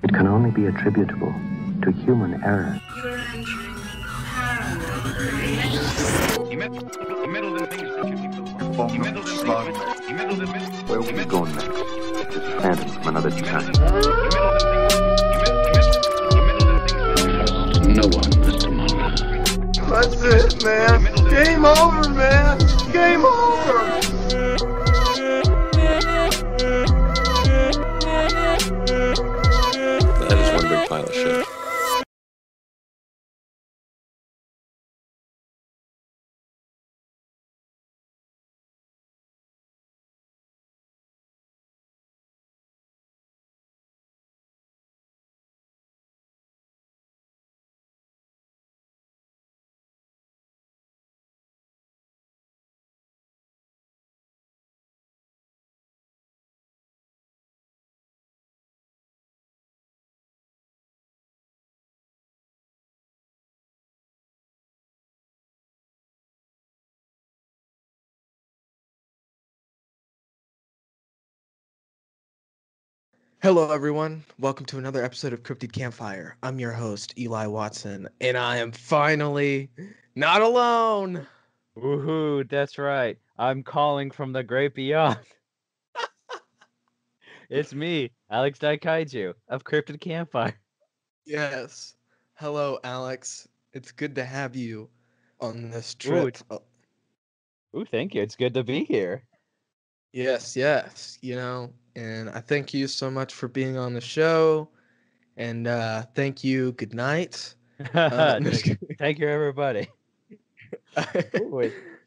It can only be attributable to human error. You're entering paranormal. He meddled in things that you people want. He meddled in things. He meddled in things. Where will we go next? It's a phantom from another time. No one, Mr. Muller. That's it, man. Game over, man. Game over. That is one big pile of shit. Hello, everyone. Welcome to another episode of Cryptid Campfire. I'm your host, Eli Watson, and I am finally not alone. Woohoo, that's right. I'm calling from the great beyond. It's me, Alex Daikaiju of Cryptid Campfire. Yes. Hello, Alex. It's good to have you on this trip. Ooh, thank you. It's good to be here. Yes. And I thank you so much for being on the show. And thank you. Good night. Thank you, everybody.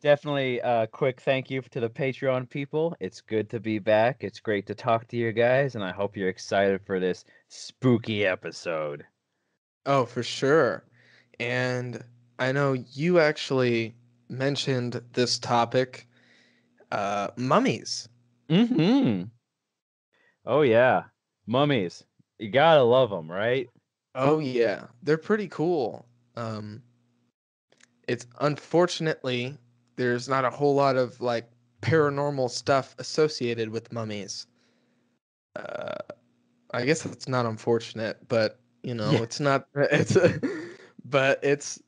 Definitely a quick thank you to the Patreon people. It's good to be back. It's great to talk to you guys, and I hope you're excited for this spooky episode. Oh, for sure. And I know you actually mentioned this topic, mummies. Mm-hmm. Oh, yeah. Mummies. You gotta love them, right? Oh yeah, they're pretty cool. It's unfortunately there's not a whole lot of like paranormal stuff associated with mummies. I guess it's not unfortunate, but Yeah. it's not. But it's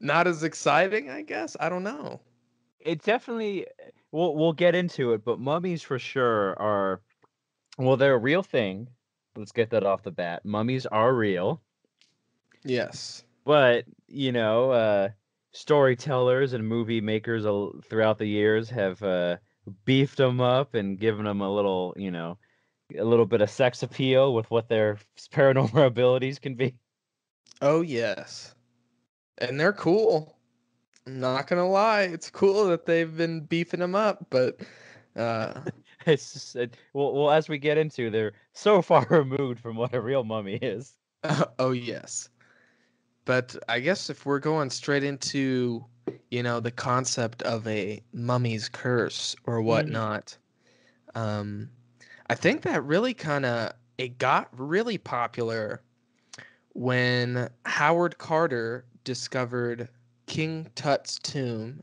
not as exciting. I guess I don't know. It definitely we'll get into it, but mummies for sure are they're a real thing. Let's get that off the bat. Mummies are real, Yes. but storytellers and movie makers throughout the years have beefed them up and given them a little bit of sex appeal with what their paranormal abilities can be. Oh yes, and they're cool. I'm not gonna lie, it's cool that they've been beefing them up, but It's just, well, as we get into, they're so far removed from what a real mummy is. oh yes. But I guess if we're going straight into, the concept of a mummy's curse or whatnot, I think that really it got really popular when Howard Carter discovered King Tut's tomb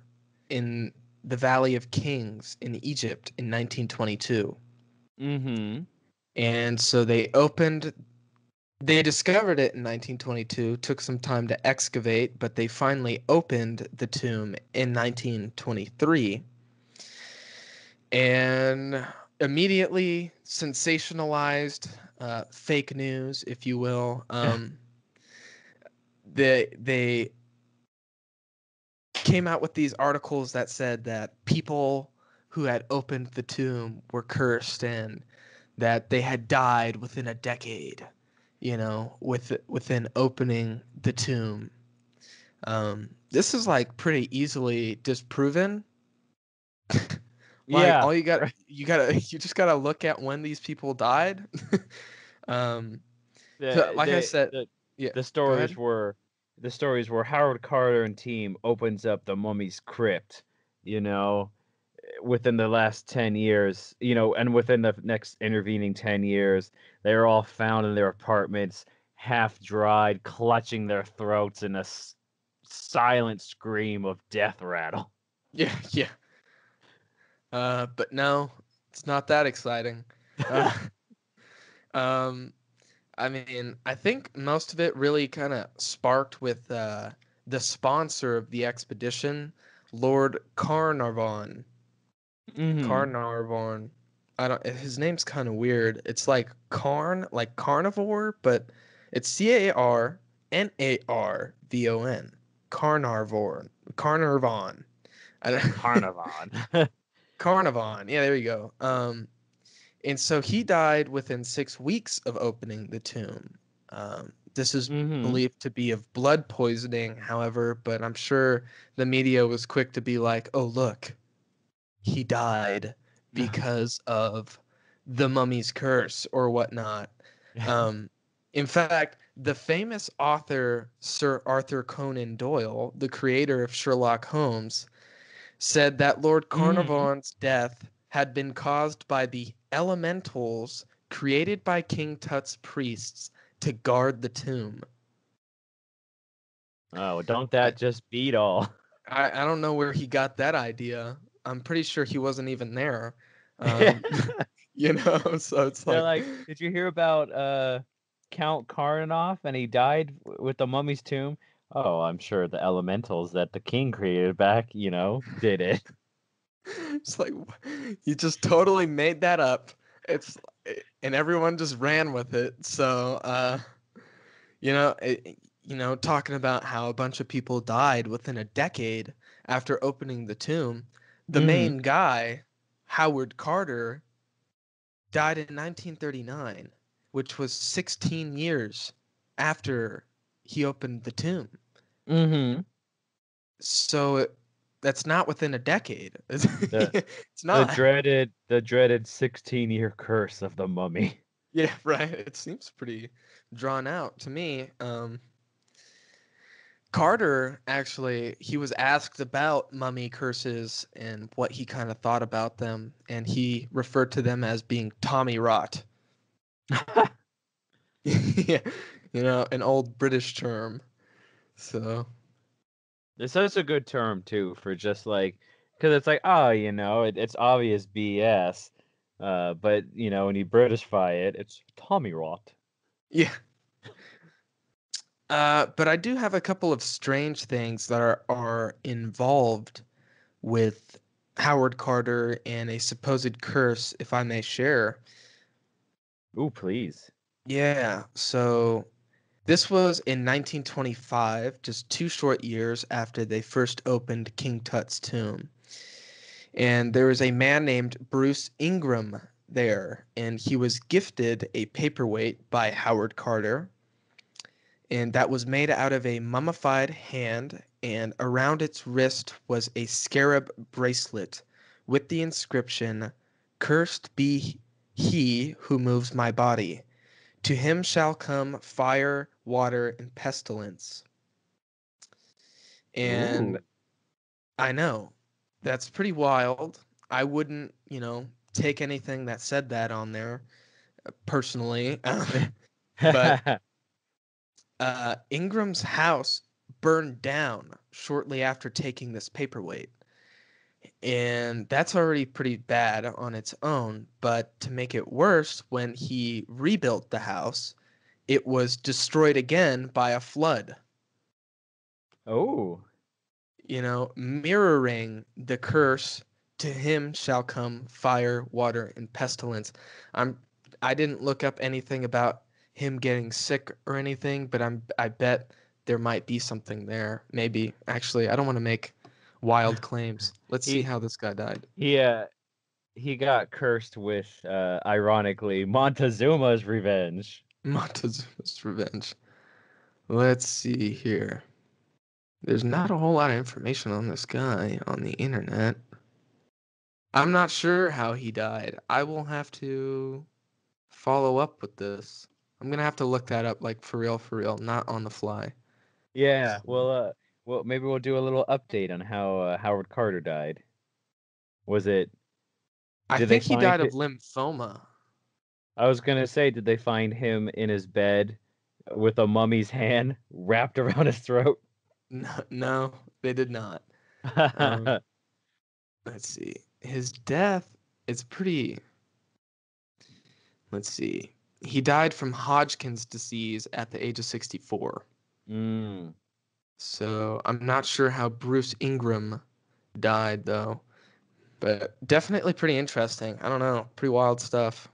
in the Valley of Kings in Egypt in 1922. Mm-hmm. And so they discovered it in 1922, took some time to excavate, but they finally opened the tomb in 1923 and immediately sensationalized fake news, if you will. They came out with these articles that said that people who had opened the tomb were cursed and that they had died within a decade, within opening the tomb. This is like pretty easily disproven. Yeah. All you just gotta look at when these people died. I said, yeah. The stories Go ahead. were Howard Carter and team opens up the mummy's crypt, within the last 10 years, and within the next intervening 10 years, they were all found in their apartments, half dried, clutching their throats in a silent scream of death rattle. Yeah, yeah. But no, it's not that exciting. Um, I mean, I think most of it really kind of sparked with the sponsor of the expedition, Lord Carnarvon. Mm-hmm. Carnarvon. I don't. His name's kind of weird. It's like Carn, like carnivore, but it's Carnarvon. Carnarvon. Carnarvon. I don't, Carnarvon. Carnarvon. Yeah, there you go. And so he died within 6 weeks of opening the tomb. This is Mm-hmm. believed to be of blood poisoning, however, but I'm sure the media was quick to be like, "Oh, look, he died because of the mummy's curse or whatnot." Um, in fact, the famous author Sir Arthur Conan Doyle, the creator of Sherlock Holmes, said that Lord Mm-hmm. Carnarvon's death had been caused by the elementals created by King Tut's priests to guard the tomb. Oh, don't I, that just beat all? I don't know where he got that idea. I'm pretty sure he wasn't even there. Um, so it's They're like, like, did you hear about Count Karnoff and he died with the mummy's tomb? Oh, I'm sure the elementals that the king created back, did it. it's like you just totally made that up. It's and everyone just ran with it. So talking about how a bunch of people died within a decade after opening the tomb. The Mm-hmm. main guy, Howard Carter, died in 1939, which was 16 years after he opened the tomb. Mm-hmm. So that's not within a decade. The It's the not. dreaded 16-year curse of the mummy. Yeah, right. It seems pretty drawn out to me. Carter actually, he was asked about mummy curses and what he kind of thought about them, and he referred to them as being Tommy rot. Yeah, an old British term. So It's such a good term too for just like, because it's like, oh, it's obvious BS. But when you Britishify it, it's Tommy rot. yeah. But I do have a couple of strange things that are involved with Howard Carter and a supposed curse, if I may share. Ooh, please. Yeah, so this was in 1925, just 2 short years after they first opened King Tut's tomb. And there was a man named Bruce Ingram there, and he was gifted a paperweight by Howard Carter, and that was made out of a mummified hand, and around its wrist was a scarab bracelet with the inscription, "Cursed be he who moves my body. To him shall come fire, water, and pestilence." And Ooh. I know that's pretty wild. I wouldn't, take anything that said that on there personally. But Ingram's house burned down shortly after taking this paperweight. And that's already pretty bad on its own. But to make it worse, when he rebuilt the house, it was destroyed again by a flood, Oh. mirroring the curse, "To him shall come fire, water, and pestilence." I'm I didn't look up anything about him getting sick or anything, but I bet there might be something there. Maybe. Actually, I don't want to make wild claims. Let's see He how this guy died. he uh he got cursed with ironically Montezuma's revenge. Montezuma's revenge. Let's see here. There's not a whole lot of information on this guy on the internet. I'm not sure how he died. I will have to follow up with this. I'm gonna have to look that up, like for real, not on the fly. Yeah, well, maybe we'll do a little update on how Howard Carter died. Was it? I Did they think he find died of it? lymphoma. I was gonna say, did they find him in his bed with a mummy's hand wrapped around his throat? No, no, they did not. Um, let's see. His death is pretty. Let's see. He died from Hodgkin's disease at the age of 64. Mm. So I'm not sure how Bruce Ingram died, though. But definitely pretty interesting. I don't know. Pretty wild stuff.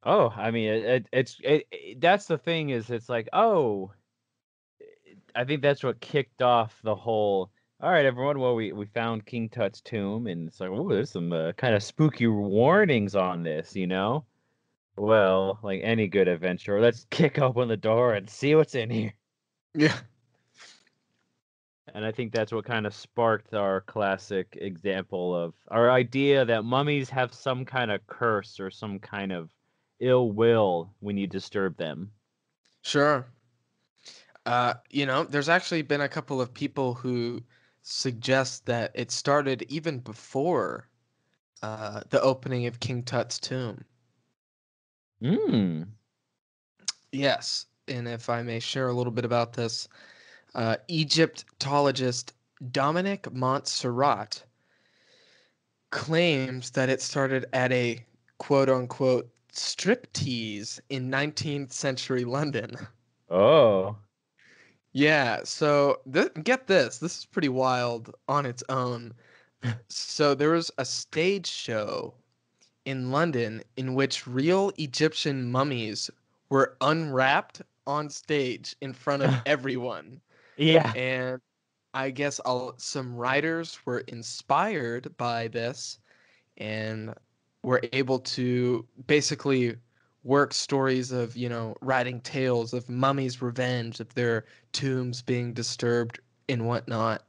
Oh, I mean, that's the thing is it's like, oh, I think that's what kicked off the whole. All right, everyone. Well, we found King Tut's tomb, and it's like, oh, there's some kind of spooky warnings on this, you know. Well, like any good adventure, let's kick open the door and see what's in here. Yeah. And I think that's what kind of sparked our classic example of our idea that mummies have some kind of curse or some kind of ill will when you disturb them. Sure. There's actually been a couple of people who suggest that it started even before the opening of King Tut's tomb. Hmm. Yes, and if I may share a little bit about this, Egyptologist Dominic Montserrat claims that it started at a quote-unquote striptease in 19th century London. Oh. Yeah, so get this. This is pretty wild on its own. So there was a stage show in London in which real Egyptian mummies were unwrapped on stage in front of everyone. Yeah. And I guess some writers were inspired by this and were able to basically work stories of, writing tales of mummies' revenge, of their tombs being disturbed and whatnot.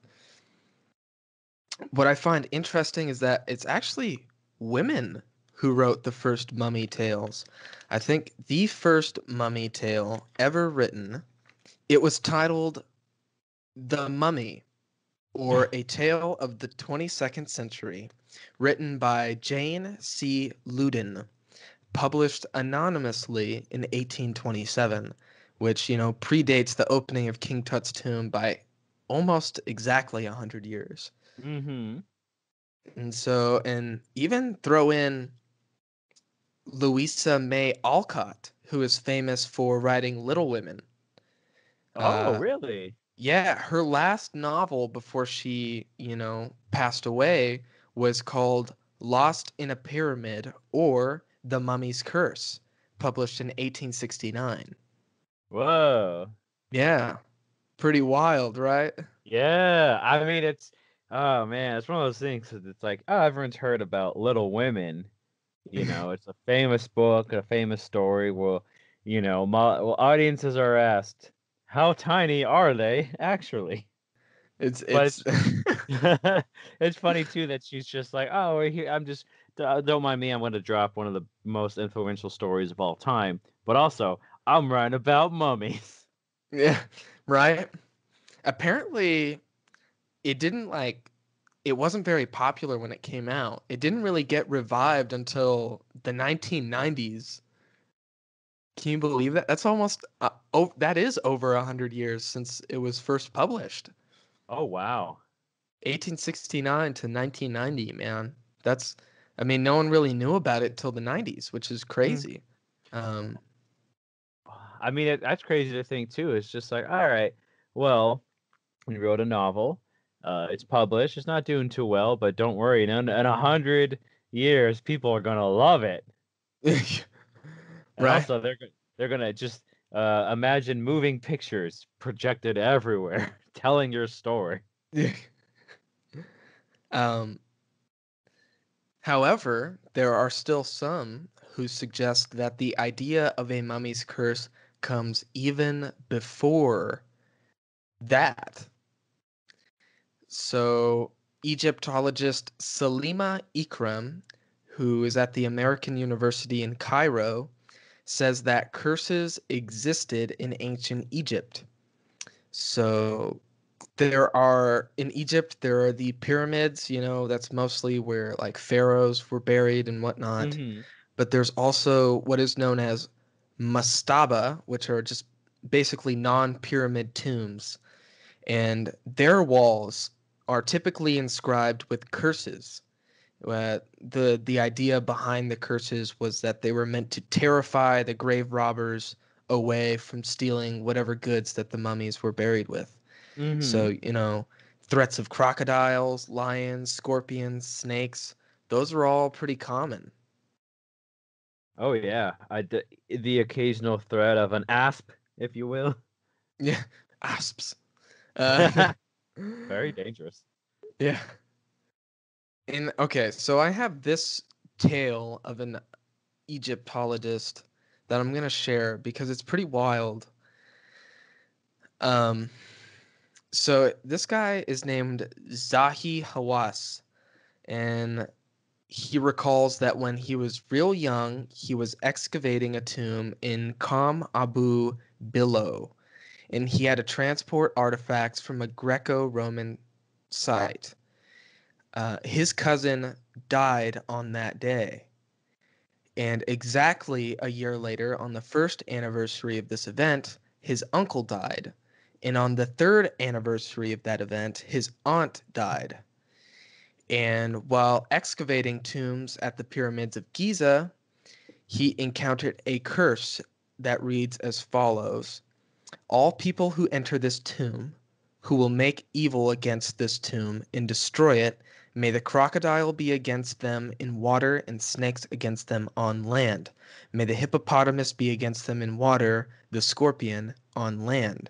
What I find interesting is that it's actually women who wrote the first mummy tales. I think the first mummy tale ever written, it was titled The Mummy, or A Tale of the 22nd Century, written by Jane C. Loudon, published anonymously in 1827, which, predates the opening of King Tut's tomb by almost exactly 100 years. Mm-hmm. And even throw in Louisa May Alcott, who is famous for writing Little Women. Oh, Uh, really? yeah, her last novel before she, passed away was called Lost in a Pyramid, or The Mummy's Curse, published in 1869. Whoa. Yeah, pretty wild, right? Yeah. I mean, oh man, it's one of those things. It's like, oh, everyone's heard about Little Women. It's a famous book, a famous story. Well, audiences are asked, how tiny are they actually? It's But it's it's funny too that she's just like, oh, I'm just don't mind me. I'm going to drop one of the most influential stories of all time. But also, I'm writing about mummies. yeah, right? Apparently, it didn't it wasn't very popular when it came out. It didn't really get revived until the 1990s. Can you believe that? That's almost that is over 100 years since it was first published. Oh wow. 1869 to 1990, man. I mean, no one really knew about it till the 90s, which is Mm. crazy. Um, I mean, that's crazy to think too. It's just like, all right, well, we wrote a novel. It's published. It's not doing too well, but don't worry. In 100 years, people are gonna love it. And right? also, they're gonna just imagine moving pictures projected everywhere, telling your story. um, However, there are still some who suggest that the idea of a mummy's curse comes even before that. So, Egyptologist Salima Ikram, who is at the American University in Cairo, says that curses existed in ancient Egypt. So, in Egypt, there are the pyramids, that's mostly where like pharaohs were buried and whatnot. Mm-hmm. But there's also what is known as mastaba, which are just basically non-pyramid tombs. And their walls are typically inscribed with curses. The idea behind the curses was that they were meant to terrify the grave robbers away from stealing whatever goods that the mummies were buried with. Mm-hmm. So, threats of crocodiles, lions, scorpions, snakes, those are all pretty common. Oh yeah, the occasional threat of an asp, if you will. Yeah, asps. Uh, Very dangerous. yeah. And okay, so I have this tale of an Egyptologist that I'm gonna share because it's pretty wild. Um, so this guy is named Zahi Hawass, and he recalls that when he was real young, he was excavating a tomb in Qam Abu Billo, and he had to transport artifacts from a Greco-Roman site. His cousin died on that day. And exactly a year later, on the first anniversary of this event, his uncle died. And on the third anniversary of that event, his aunt died. And while excavating tombs at the pyramids of Giza, he encountered a curse that reads as follows: all people who enter this tomb, who will make evil against this tomb and destroy it, may the crocodile be against them in water and snakes against them on land. May the hippopotamus be against them in water, the scorpion on land.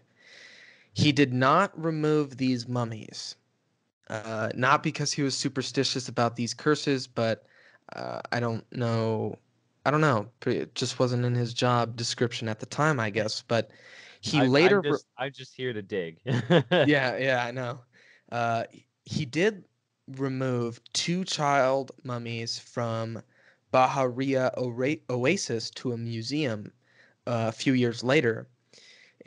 He did not remove these mummies, not because he was superstitious about these curses, but I don't know. I don't know. It just wasn't in his job description at the time, I guess. But he I'm I'm later just I'm just here to dig. yeah, I know. Uh, he did remove two child mummies from Bahariya Oasis to a museum a few years later,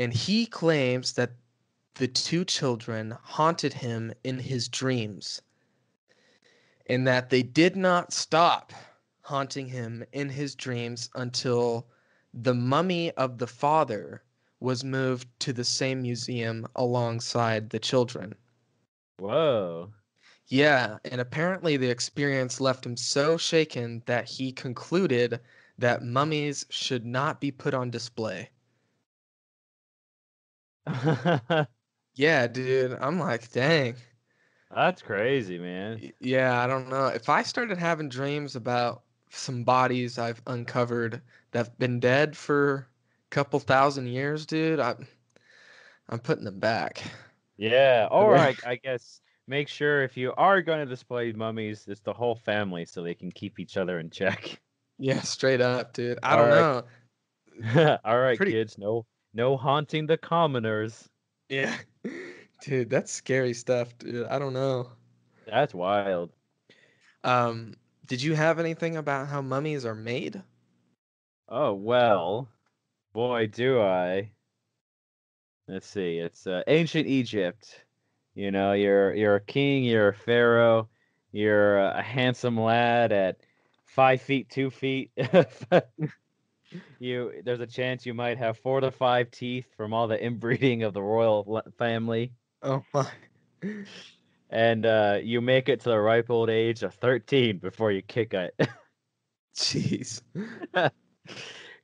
and he claims that the two children haunted him in his dreams, and that they did not stop haunting him in his dreams until the mummy of the father was moved to the same museum alongside the children. Whoa. Yeah, and apparently the experience left him so shaken that he concluded that mummies should not be put on display. Yeah, dude, I'm like, dang. That's crazy, man. Yeah, I don't know. If I started having dreams about some bodies I've uncovered that've been dead for a couple thousand years, dude, I'm putting them back. Yeah. Or I guess make sure if you are going to display mummies, it's the whole family so they can keep each other in check. Yeah, straight up, dude. I All don't right. know. All right, Pretty, kids. No haunting the commoners. yeah. Dude, that's scary stuff, dude. I don't know. That's wild. Um, did you have anything about how mummies are made? Oh, well, boy, do I. Let's see. It's ancient Egypt. You know, you're a king, you're a pharaoh, you're a handsome lad at 5 feet 2 feet. There's a chance you might have 4 to 5 teeth from all the inbreeding of the royal family, Oh my. and you make it to the ripe old age of 13 before you kick it. Jeez.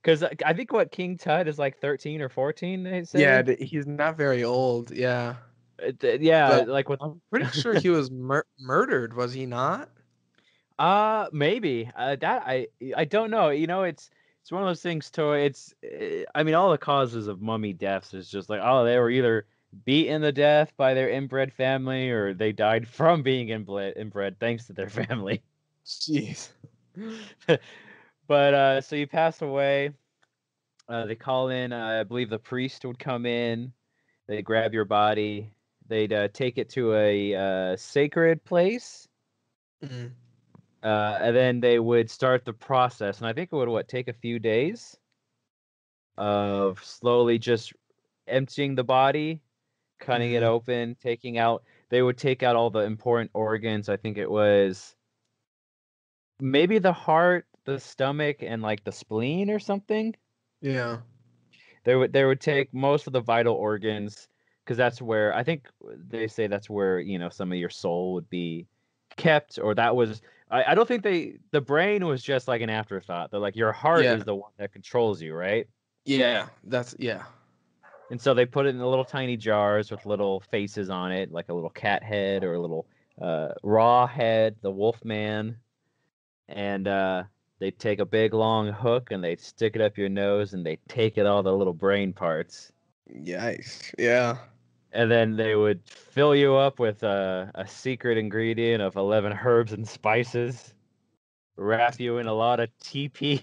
Because I think what King Tut is like 13 or 14, they Yeah, say. he's not very old. Yeah. Yeah, But like with I'm pretty sure he was murdered, was he not? maybe that I don't know. You know, it's one of those things. To it's I mean, all the causes of mummy deaths is just like, oh, they were either beaten to death by their inbred family or they died from being inbred thanks to their family. Jeez. But so you pass away. They call in. I believe the priest would come in. They grab your body. They'd take it to a sacred place. Mm. And then they would start the process, and I think it would take a few days of slowly just emptying the body, cutting it Mm. open, taking out. They would take out all the important organs. I think it was maybe the heart, the stomach, and like the spleen or something. Yeah. They would take most of the vital organs because that's where I think they say that's where some of your soul would be kept, or that was I don't think the brain was just like an afterthought. They're like, your heart Yeah. is the one that controls you, right? Yeah, yeah. And so they put it in the little tiny jars with little faces on it, like a little cat head or a little raw head, the wolf man. And they take a big long hook and they stick it up your nose and they take it all the little brain parts. Yikes. Yeah. And then they would fill you up with a secret ingredient of 11 herbs and spices, wrap you in a lot of TP.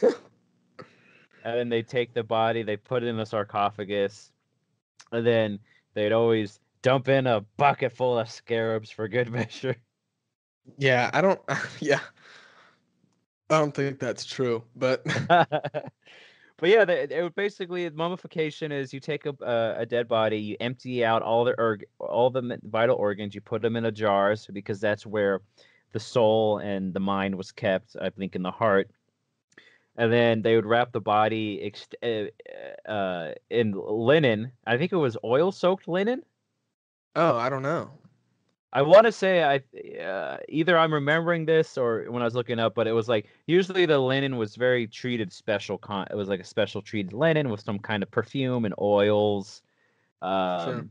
And then they take the body, they put it in a sarcophagus, and then they'd always dump in a bucket full of scarabs for good measure. Yeah, I don't yeah. I don't think that's true, but But yeah, it would basically mummification is you take a dead body, you empty out all the vital organs, you put them in a jar, so because that's where the soul and the mind was kept, I think, in the heart. And then they would wrap the body in linen. I think it was oil-soaked linen. oh, I don't know. I want to say either I'm remembering this or when I was looking up, but it was like usually the linen was very treated special. It was like a special treated linen with some kind of perfume and oils. Sure.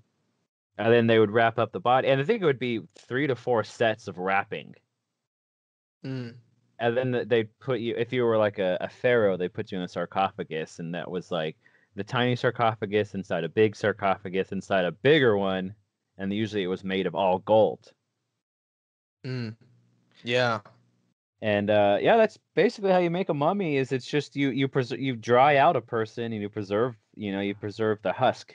And then they would wrap up the body, and I think it would be 3 to 4 sets of wrapping. Mm. And then they'd put you, if you were like a pharaoh, they put you in a sarcophagus, and that was like the tiny sarcophagus inside a big sarcophagus inside a bigger one. And usually it was made of all gold. Mm. Yeah. And yeah, that's basically how you make a mummy. Is it's just you dry out a person and you preserve the husk.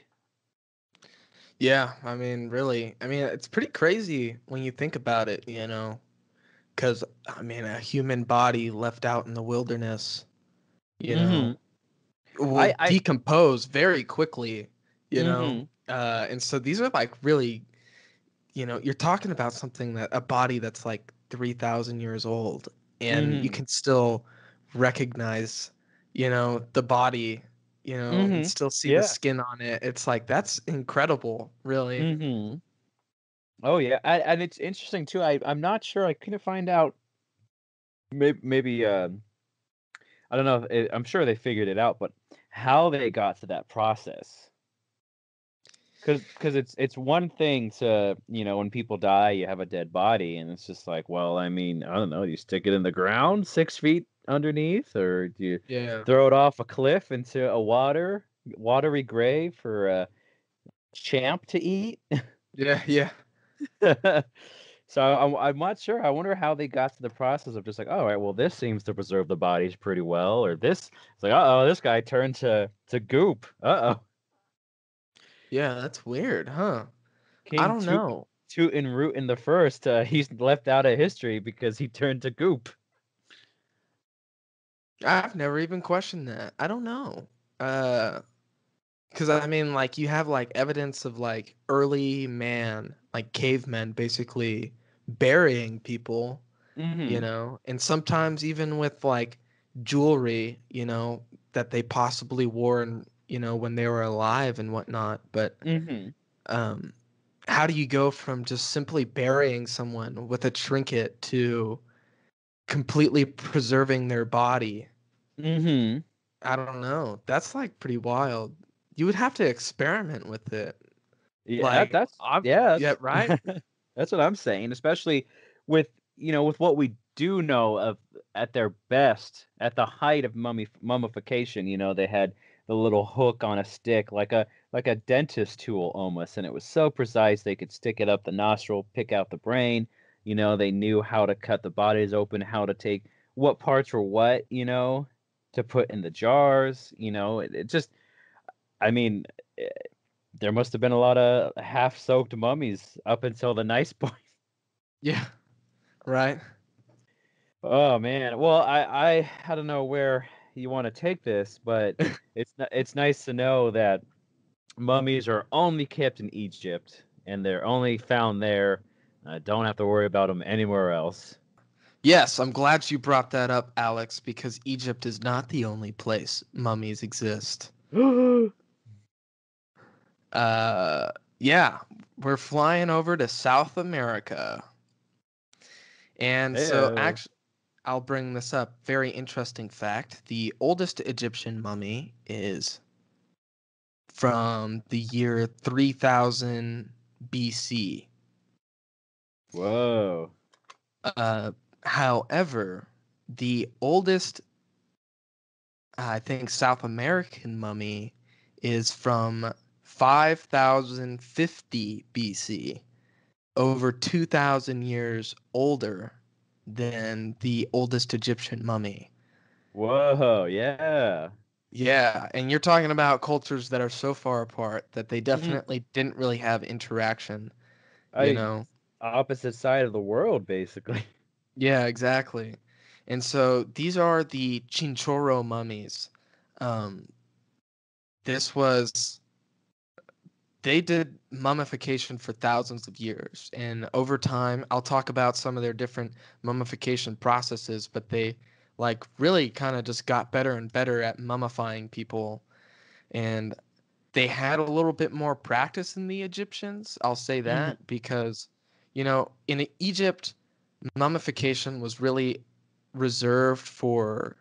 Yeah, I mean, really. I mean, it's pretty crazy when you think about it, because I mean, a human body left out in the wilderness, will I decompose very quickly, Mhm. and so these are like really, you're talking about something a body that's like 3,000 years old, and you can still recognize, the body, and still see the Yeah. skin on it. It's like, that's incredible, really. Oh yeah, and it's interesting too. I'm not sure. I couldn't find out. Maybe I don't know. I'm sure they figured it out, but how they got to that process. Because it's one thing to, when people die, you have a dead body, and it's just like, well, I mean, I don't know, do you stick it in the ground 6 feet underneath, or do you Yeah. throw it off a cliff into a watery grave for a champ to eat? Yeah, yeah. So I'm not sure. I wonder how they got to the process of just like, all right, well, this seems to preserve the bodies pretty well, or this, it's like, uh-oh, this guy turned to goop. Uh-oh. Yeah, that's weird, huh? I King don't Tut, know. Tut and Root in the first, he's left out of history because he turned to goop. I've never even questioned that. I don't know. Because I mean, like, you have like evidence of like early man, like cavemen, basically burying people, Mm-hmm. and sometimes even with like jewelry, that they possibly wore, and when they were alive and whatnot. But Mm-hmm. um, how do you go from just simply burying someone with a trinket to completely preserving their body? Mm-hmm. I don't know. That's like pretty wild. You would have to experiment with it. Yeah, Like, yeah, that's right? that's what I'm saying, especially with with what we do know of at their best, at the height of mummification. They had the little hook on a stick, like a dentist tool almost, and it was so precise they could stick it up the nostril, pick out the brain. They knew how to cut the bodies open, how to take what parts were what, to put in the jars. It just, I mean. There must have been a lot of half-soaked mummies up until the nice point. Yeah, right. Oh man. Well, I don't know where you want to take this, but it's nice to know that mummies are only kept in Egypt and they're only found there. I don't have to worry about them anywhere else. Yes, I'm glad you brought that up, Alex, because Egypt is not the only place mummies exist. Uh, yeah, we're flying over to South America. And so Ew. actually, I'll bring this up. Very interesting fact. The oldest Egyptian mummy is from the year 3000 BC. Whoa. However, the oldest, I think, South American mummy is from 5050 BC, over 2000 years older than the oldest Egyptian mummy. Whoa. Yeah. Yeah, and you're talking about cultures that are so far apart that they Mhm. definitely didn't really have interaction, you I know? opposite side of the world, basically. Yeah, exactly. And so these are the Chinchorro mummies. Um, this was they did mummification for thousands of years, and over time, I'll talk about some of their different mummification processes, but they like really kind of just got better and better at mummifying people, and they had a little bit more practice than the Egyptians. I'll say Mhm. that because, in Egypt, mummification was really reserved for,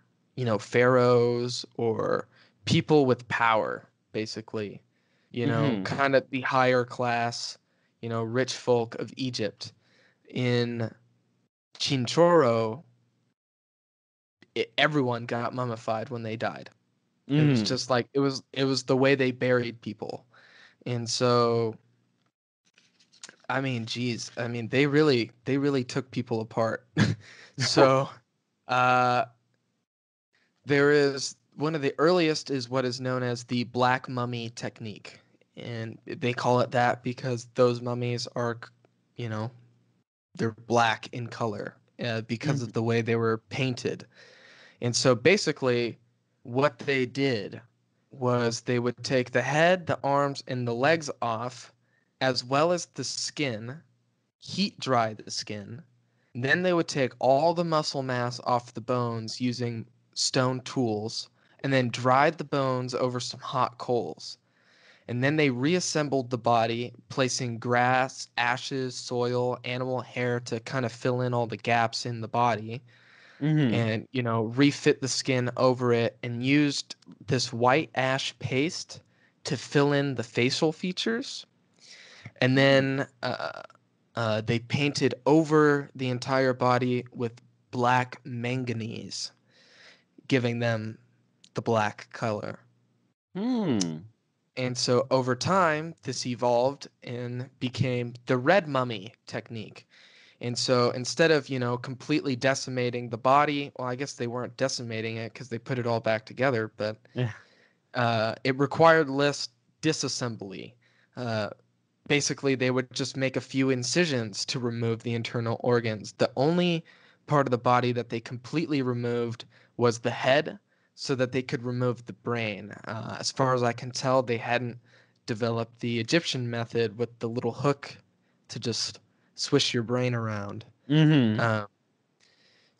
pharaohs or people with power, basically, Mhm. kind of the higher class, rich folk of Egypt. In Chinchorro, everyone got mummified when they died. It was Mhm. just like it was the way they buried people. And so, I mean, geez, I mean, they really took people apart. So, uh, there is one of the earliest is what is known as the black mummy technique, and they call it that because those mummies are, you know, they're black in color because Mhm. of the way they were painted. And so, basically, what they did was they would take the head, the arms, and the legs off, as well as the skin, heat dry the skin. Then they would take all the muscle mass off the bones using stone tools, and then dried the bones over some hot coals. And then they reassembled the body, placing grass, ashes, soil, animal hair to kind of fill in all the gaps in the body, Mhm. and refit the skin over it, and used this white ash paste to fill in the facial features. And then they painted over the entire body with black manganese, giving them the black color. Hmm. And so over time, this evolved and became the red mummy technique. And so instead of, completely decimating the body, well, I guess they weren't decimating it because they put it all back together, but Yeah. it required less disassembly. Uh, Basically, they would just make a few incisions to remove the internal organs. The only part of the body that they completely removed was the head, so that they could remove the brain. As far as I can tell, they hadn't developed the Egyptian method with the little hook to just swish your brain around. Mhm. Uh,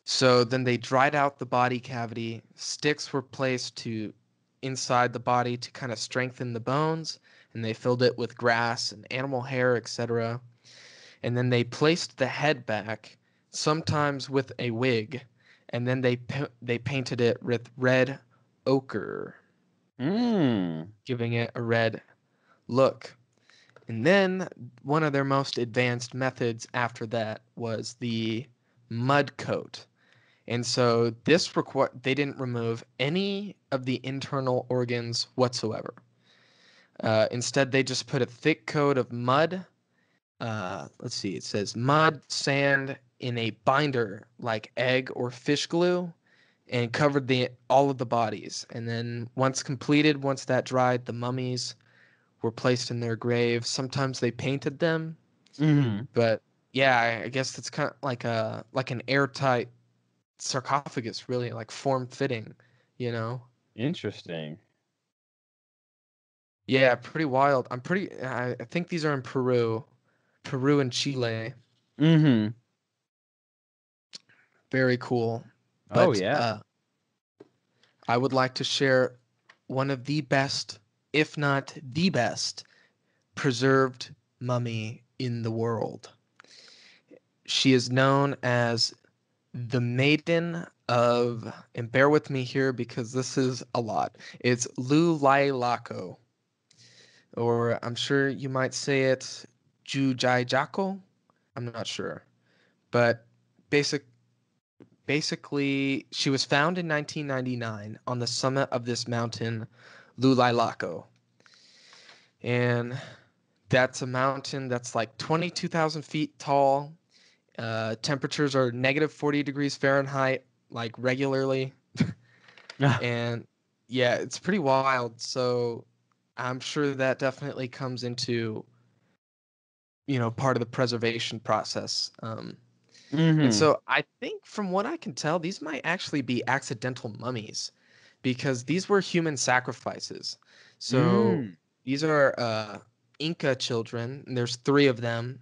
so then they dried out the body cavity. Sticks were placed to inside the body to kind of strengthen the bones, and they filled it with grass and animal hair, etc. And then they placed the head back, sometimes with a wig, and then they painted it with red ochre, Hmm. giving it a red look. And then one of their most advanced methods after that was the mud coat. And so they didn't remove any of the internal organs whatsoever. Instead, they just put a thick coat of mud. Let's see, it says mud, sand in a binder like egg or fish glue, and covered the all of the bodies. And then once that dried, the mummies were placed in their graves. Sometimes they painted them, Mhm. but yeah, I guess that's kind of like an airtight sarcophagus, really, like form fitting, you know? Interesting. Yeah, pretty wild. I think these are in Peru and Chile. Mhm. Very cool. Oh But yeah. I would like to share one of the best, if not the best, preserved mummy in the world. she is known as the Maiden of, and bear with me here because this is a lot. It's Lulailako, or I'm sure you might say it Jujai. I'm not sure, but basic basically she was found in 1999 on the summit of this mountain, Lulailako, and that's a mountain that's like 22,000 feet tall. Temperatures are negative 40 degrees Fahrenheit, like regularly. And yeah, it's pretty wild. So I'm sure that definitely comes into, part of the preservation process. And Mm-hmm. so I think from what I can tell, these might actually be accidental mummies because these were human sacrifices. So Mm. these are Inca children, and there's three of them.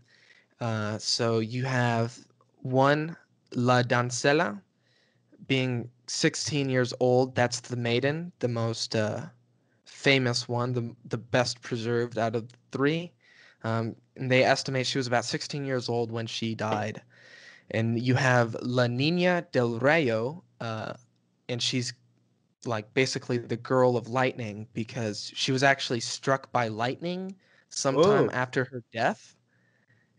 So you have one, La Dancela, being 16 years old. That's the maiden, the most famous one, the best preserved out of the three. And they estimate she was about 16 years old when she died. And you have La Nina del Rayo, and she's like basically the girl of lightning because she was actually struck by lightning sometime Whoa. after her death.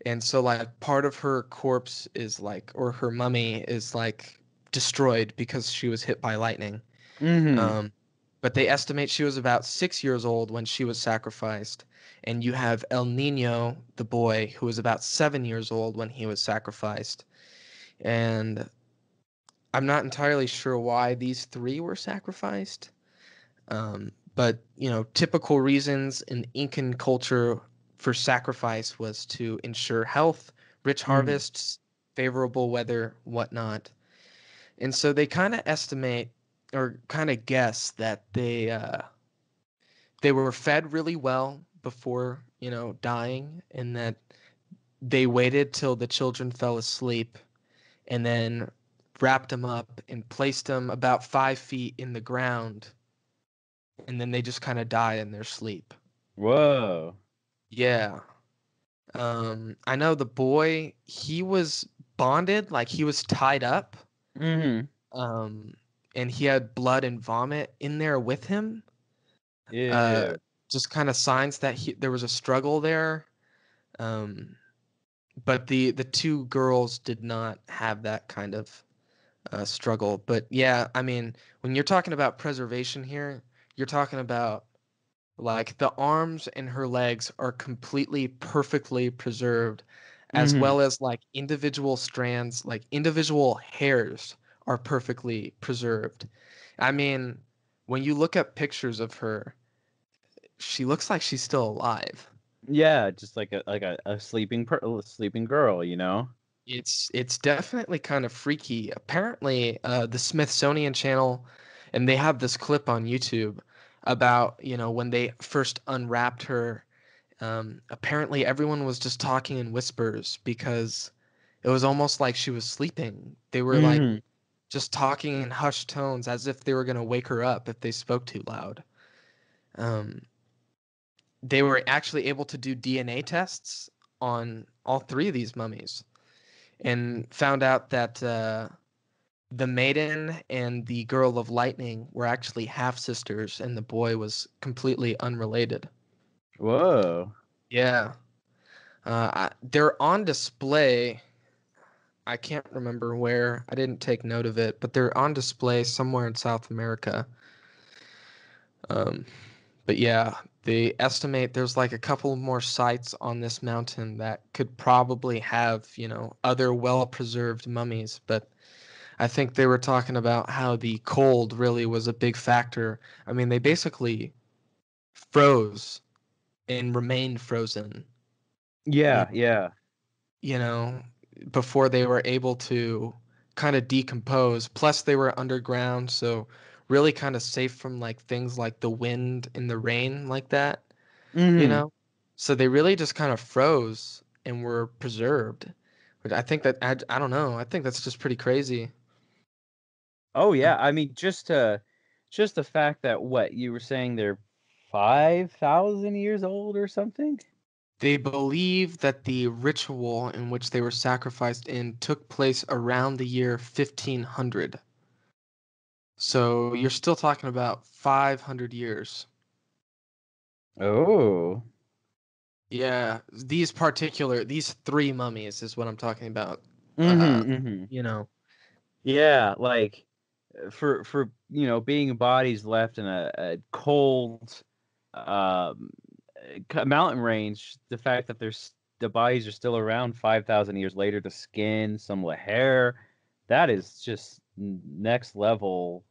And so like part of her corpse is like, or her mummy is like destroyed because she was hit by lightning. Mm-hmm. Um, but they estimate she was about 6 years old when she was sacrificed. And you have El Nino, the boy, who was about 7 years old when he was sacrificed. And I'm not entirely sure why these three were sacrificed. But typical reasons in Incan culture for sacrifice was to ensure health, rich Mm-hmm. harvests, favorable weather, whatnot. And so they kind of estimate or kind of guess that they were fed really well before dying, and that they waited till the children fell asleep and then wrapped them up and placed them about 5 feet in the ground, and then they just kind of die in their sleep. Whoa. Yeah. I know the boy, he was bonded, like he was tied up, Mm-hmm. um, and he had blood and vomit in there with him. Uh, Ew. just kind of signs that there was a struggle there. Um, but the two girls did not have that kind of struggle. But yeah, I mean, when you're talking about preservation here, you're talking about like the arms and her legs are completely perfectly preserved, as Mm-hmm. well as like individual strands, like individual hairs are perfectly preserved. I mean, when you look at pictures of her, she looks like she's still alive. Yeah, just like a sleeping girl, you know? It's definitely kind of freaky. Apparently, the Smithsonian Channel, and they have this clip on YouTube about, when they first unwrapped her. Apparently, everyone was just talking in whispers because it was almost like she was sleeping. They were like Mm-hmm. just talking in hushed tones as if they were going to wake her up if they spoke too loud. Um, they were actually able to do DNA tests on all three of these mummies and found out that the maiden and the girl of lightning were actually half sisters, and the boy was completely unrelated. Whoa. Yeah. They're on display. I can't remember where. I didn't take note of it, but they're on display somewhere in South America. Um, but yeah, they estimate there's like a couple more sites on this mountain that could probably have, other well-preserved mummies. But I think they were talking about how the cold really was a big factor. I mean, they basically froze and remained frozen. Yeah, And yeah. you know, before they were able to kind of decompose. Plus, they were underground, so really kind of safe from like things like the wind and the rain, like that, you Mm-hmm. know? So they really just kind of froze and were preserved. But I think that, I don't know, I think that's just pretty crazy. Oh yeah, Um, I mean just the fact that what you were saying they're 5,000 years old or something? They believe that the ritual in which they were sacrificed in took place around the year 1500. So you're still talking about 500 years. Oh. Yeah, these three mummies is what I'm talking about. Mm-hmm. You know. Yeah, like for being bodies left in a cold um mountain range, the fact that the bodies are still around 5,000 years later, the skin, some of the hair, that is just next level,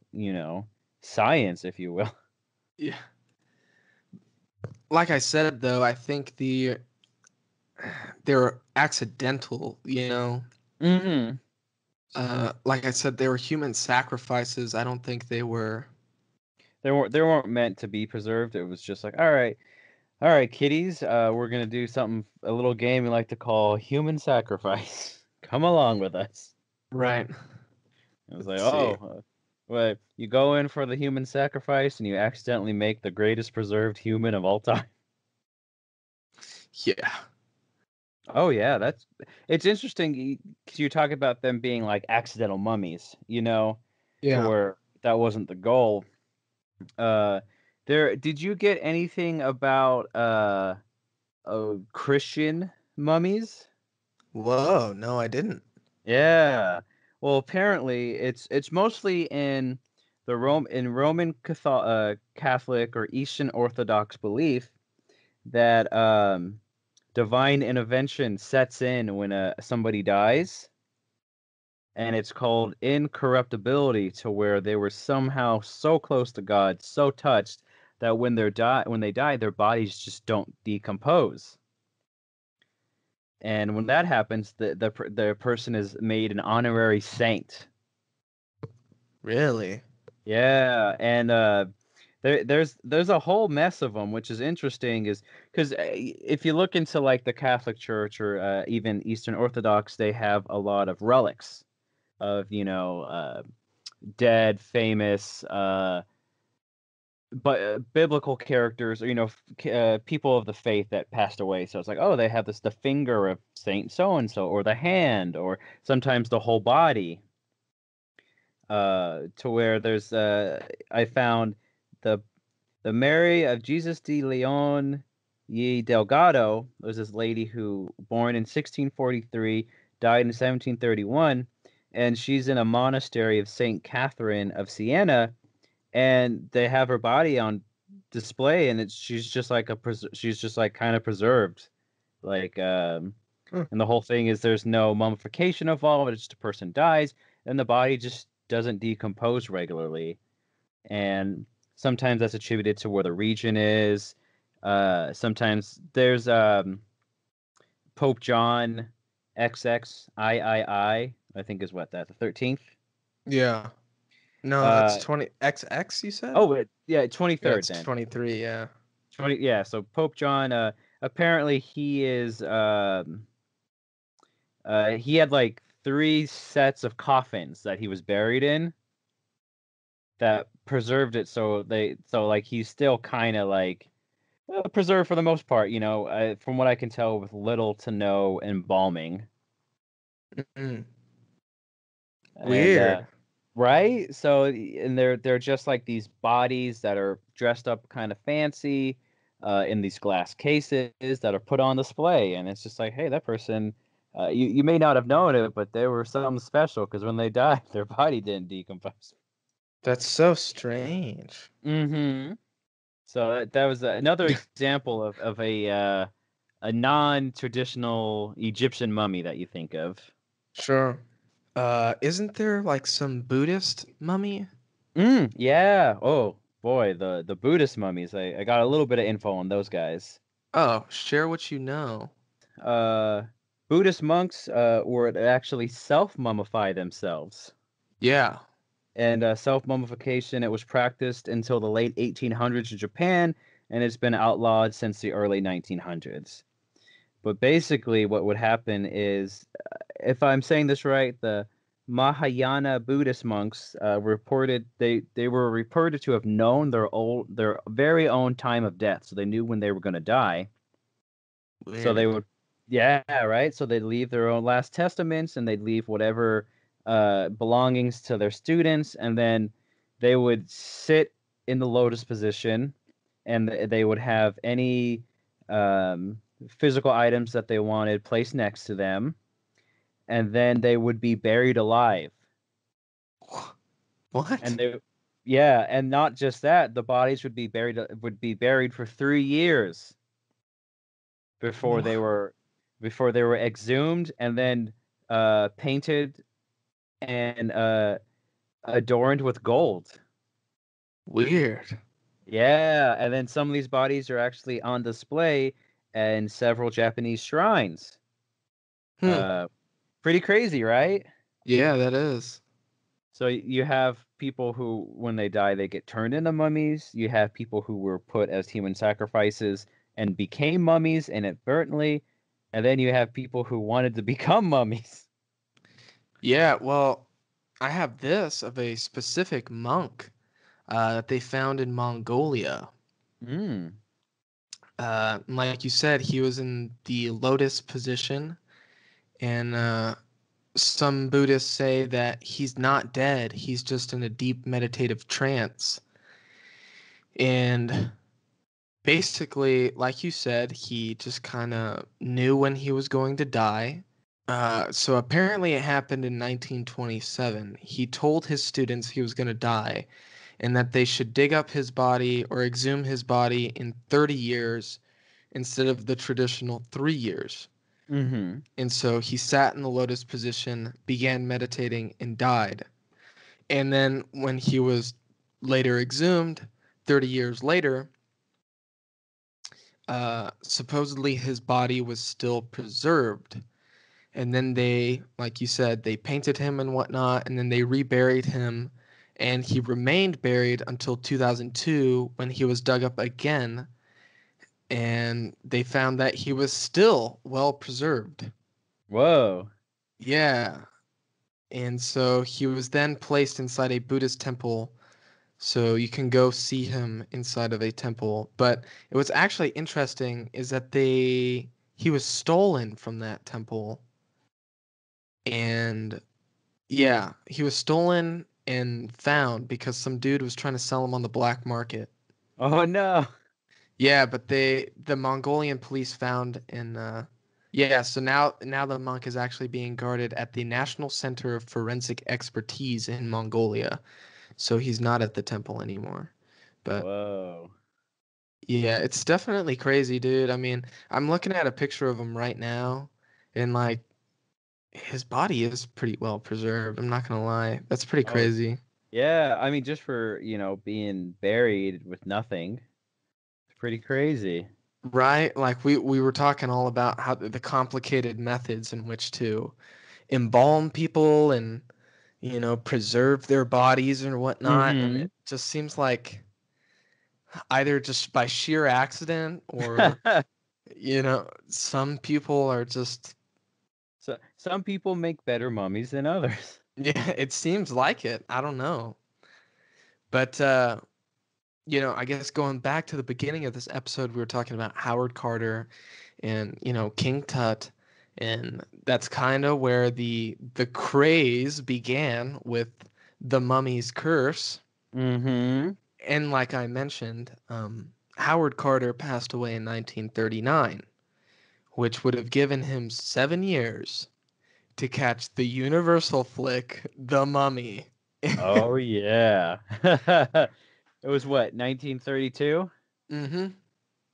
science, if you will. Yeah. Like I said though, I think they're accidental, Mm-hmm. Like I said, they were human sacrifices. I don't think they were. They weren't meant to be preserved. It was just like, all right, kiddies, we're gonna do something, a little game we like to call human sacrifice. Come along with us. Right. I was like, Let's see. well, you go in for the human sacrifice and you accidentally make the greatest preserved human of all time. Yeah. Oh yeah, it's interesting because you talk about them being like accidental mummies, to Yeah. where that wasn't the goal. Uh, did you get anything about Christian mummies? Whoa, no, I didn't. Yeah. Well, apparently it's mostly in Roman Catholic or Eastern Orthodox belief that divine intervention sets in when somebody dies, and it's called incorruptibility, to where they were somehow so close to God, so touched that when they die, their bodies just don't decompose. And when that happens, the person is made an honorary saint. Really? Yeah, and there's a whole mess of them, which is interesting, is because if you look into like the Catholic Church or even Eastern Orthodox, they have a lot of relics of dead, famous, but biblical characters, or people of the faith that passed away. So it's like, oh, they have the finger of Saint so and so, or the hand, or sometimes the whole body. To where there's I found the Mary of Jesus de Leon y Delgado was this lady who born in 1643, died in 1731, and she's in a monastery of Saint Catherine of Siena, and they have her body on display, and she's just like she's just like kind of preserved, like Huh. and the whole thing is there's no mummification involved. It's just a person dies, and the body just doesn't decompose regularly. And sometimes that's attributed to where the region is. Sometimes there's Pope John XXIII, I think is what that, the 13th. Yeah. No, that's Uh, 20 XX you said? oh, yeah, Yeah, 23rd it's then. 23, yeah. 20, yeah. So Pope John, apparently he had like 3 sets of coffins that he was buried in that preserved it. So like he's still kind of like preserved for the most part, from what I can tell, with little to no embalming. Mm. And Weird. right, so and they're just like these bodies that are dressed up kind of fancy, in these glass cases that are put on display, and it's just like, hey, that person, you may not have known it, but they were something special because when they died, their body didn't decompose. That's so strange. Mm-hmm. So that was another example of a non-traditional Egyptian mummy that you think of. Sure. Isn't there like some Buddhist mummy? Yeah. Oh boy, the Buddhist mummies. I got a little bit of info on those guys. Oh, share what you know. Uh, Buddhist monks would actually self-mummify themselves. Yeah. And self-mummification, it was practiced until the late 1800s in Japan, and it's been outlawed since the early 1900s. But basically, what would happen is, if I'm saying this right, the Mahayana Buddhist monks reported they were reported to have known their very own time of death, so they knew when they were going to die. So they Weird. would, yeah, right. So they'd leave their own last testaments, and they'd leave whatever belongings to their students, and then they would sit in the lotus position, and they would have any um, physical items that they wanted placed next to them, and then they would be buried alive. What? And they, yeah, and not just that, the bodies would be buried for 3 years before they Wha- were exhumed and then painted and adorned with gold. Weird. Yeah, and then some of these bodies are actually on display in several Japanese shrines. Hmm. Uh, Pretty crazy, right? Yeah, that is. So you have people who, when they die, they get turned into mummies. You have people who were put as human sacrifices and became mummies inadvertently. And then you have people who wanted to become mummies. Yeah, well, I have this of a specific monk that they found in Mongolia. Mm. Like you said, he was in the lotus position, and some Buddhists say that he's not dead, he's just in a deep meditative trance. And basically, like you said, he just kind of knew when he was going to die. So apparently, it happened in 1927. He told his students he was going to die and that they should dig up his body or exhume his body in 30 years instead of the traditional 3 years. Mm-hmm. And so he sat in the lotus position, began meditating, and died. And then when he was later exhumed, 30 years later, supposedly his body was still preserved. And then they, like you said, they painted him and whatnot, and then they reburied him. And he remained buried until 2002 when he was dug up again. And they found that he was still well preserved. Whoa. Yeah. And so he was then placed inside a Buddhist temple. So you can go see him inside of a temple. But what's actually interesting is that he was stolen from that temple. And yeah, he was stolen and found because some dude was trying to sell him on the black market. Oh no. Yeah, but the Mongolian police found and yeah, so now the monk is actually being guarded at the National Center of Forensic Expertise in Mongolia. So he's not at the temple anymore. But Whoa. yeah, it's definitely crazy, dude. I mean, I'm looking at a picture of him right now and like his body is pretty well preserved. I'm not gonna lie. That's pretty Oh crazy. yeah. I mean, just for, being buried with nothing, it's pretty crazy. Right? Like we were talking all about how the complicated methods in which to embalm people and preserve their bodies and whatnot, and Mm-hmm. it just seems like either just by sheer accident or some people are just So some people make better mummies than others. yeah, it seems like it. I don't know. But I guess going back to the beginning of this episode, we were talking about Howard Carter and, King Tut, and that's kind of where the craze began with the mummy's curse. Mm-hmm. And like I mentioned, Howard Carter passed away in 1939, which would have given him 7 years to catch the universal flick, The Mummy. Oh yeah. It was what, 1932? hmm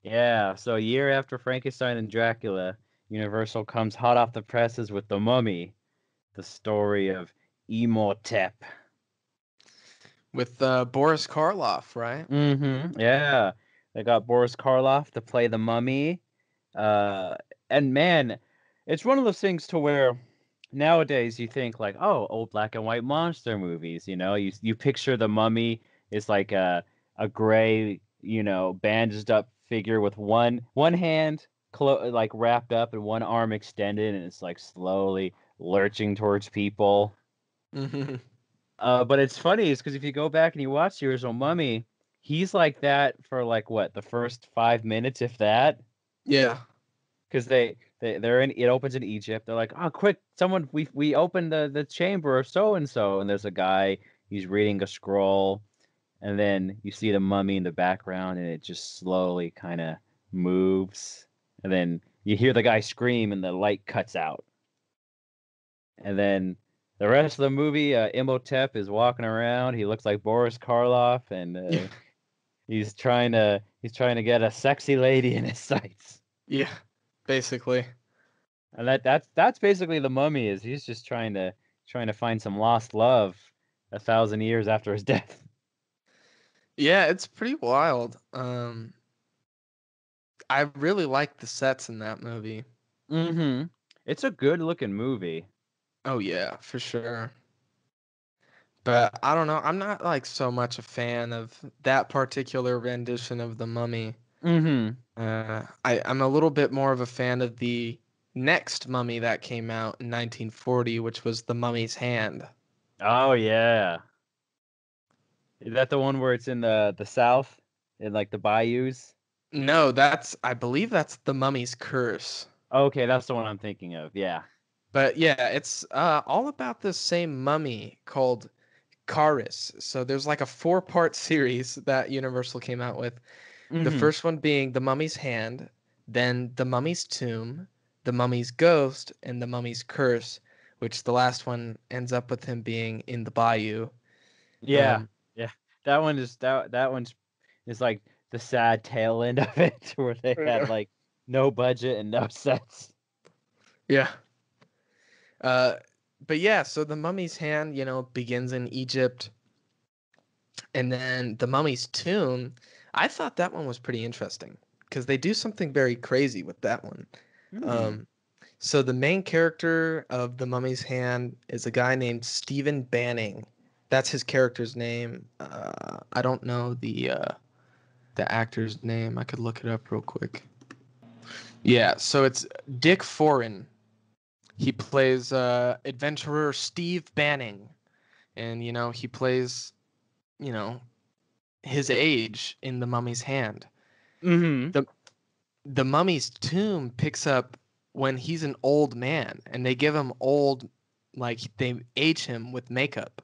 Yeah, so a year after Frankenstein and Dracula, Universal comes hot off the presses with The Mummy, the story of Imhotep. With Boris Karloff, right? Mm-hmm. Yeah. They got Boris Karloff to play the mummy. Uh, and man, it's one of those things to where nowadays you think like, oh, old black and white monster movies, you picture the mummy is like a gray, bandaged up figure with one hand like wrapped up and one arm extended, and it's like slowly lurching towards people. hmm But it's funny is because if you go back and you watch the original Mummy, he's like that for like what, the first 5 minutes, if that. Yeah. because they're in. It opens in Egypt. They're like, oh, quick, someone, we opened the chamber of so and so, and there's a guy. He's reading a scroll, and then you see the mummy in the background, and it just slowly kind of moves, and then you hear the guy scream, and the light cuts out, and then the rest of the movie, Imhotep is walking around. He looks like Boris Karloff, and Yeah. he's trying to get a sexy lady in his sights. Yeah, basically. And that's basically the mummy is. He's just trying to find some lost love 1,000 years after his death. Yeah, it's pretty wild. I really like the sets in that movie. Mm-hmm. It's a good looking movie. Oh yeah, for sure. But I don't know. I'm not like so much a fan of that particular rendition of the Mummy. Mm-hmm. I'm a little bit more of a fan of the next Mummy that came out in 1940, which was The Mummy's Hand. Oh yeah. Is that the one where it's in the South, in like the bayous? No, I believe that's The Mummy's Curse. Okay, that's the one I'm thinking of. Yeah. But yeah, it's all about this same mummy called Karis. So there's like a 4-part series that Universal came out with. The Mm-hmm. first one being The Mummy's Hand, then The Mummy's Tomb, The Mummy's Ghost, and The Mummy's Curse, which the last one ends up with him being in the bayou. Yeah. Yeah. That one's is like the sad tail end of it where they had like no budget and no sets. Yeah. But yeah, so The Mummy's Hand, begins in Egypt. And then The Mummy's Tomb, I thought that one was pretty interesting because they do something very crazy with that one. Mm. So the main character of The Mummy's Hand is a guy named Stephen Banning. That's his character's name. I don't know the actor's name. I could look it up real quick. Yeah, so it's Dick Foran. He plays adventurer Steve Banning, and he plays his age in The Mummy's Hand. Mm-hmm. The Mummy's Tomb picks up when he's an old man, and they give him like they age him with makeup.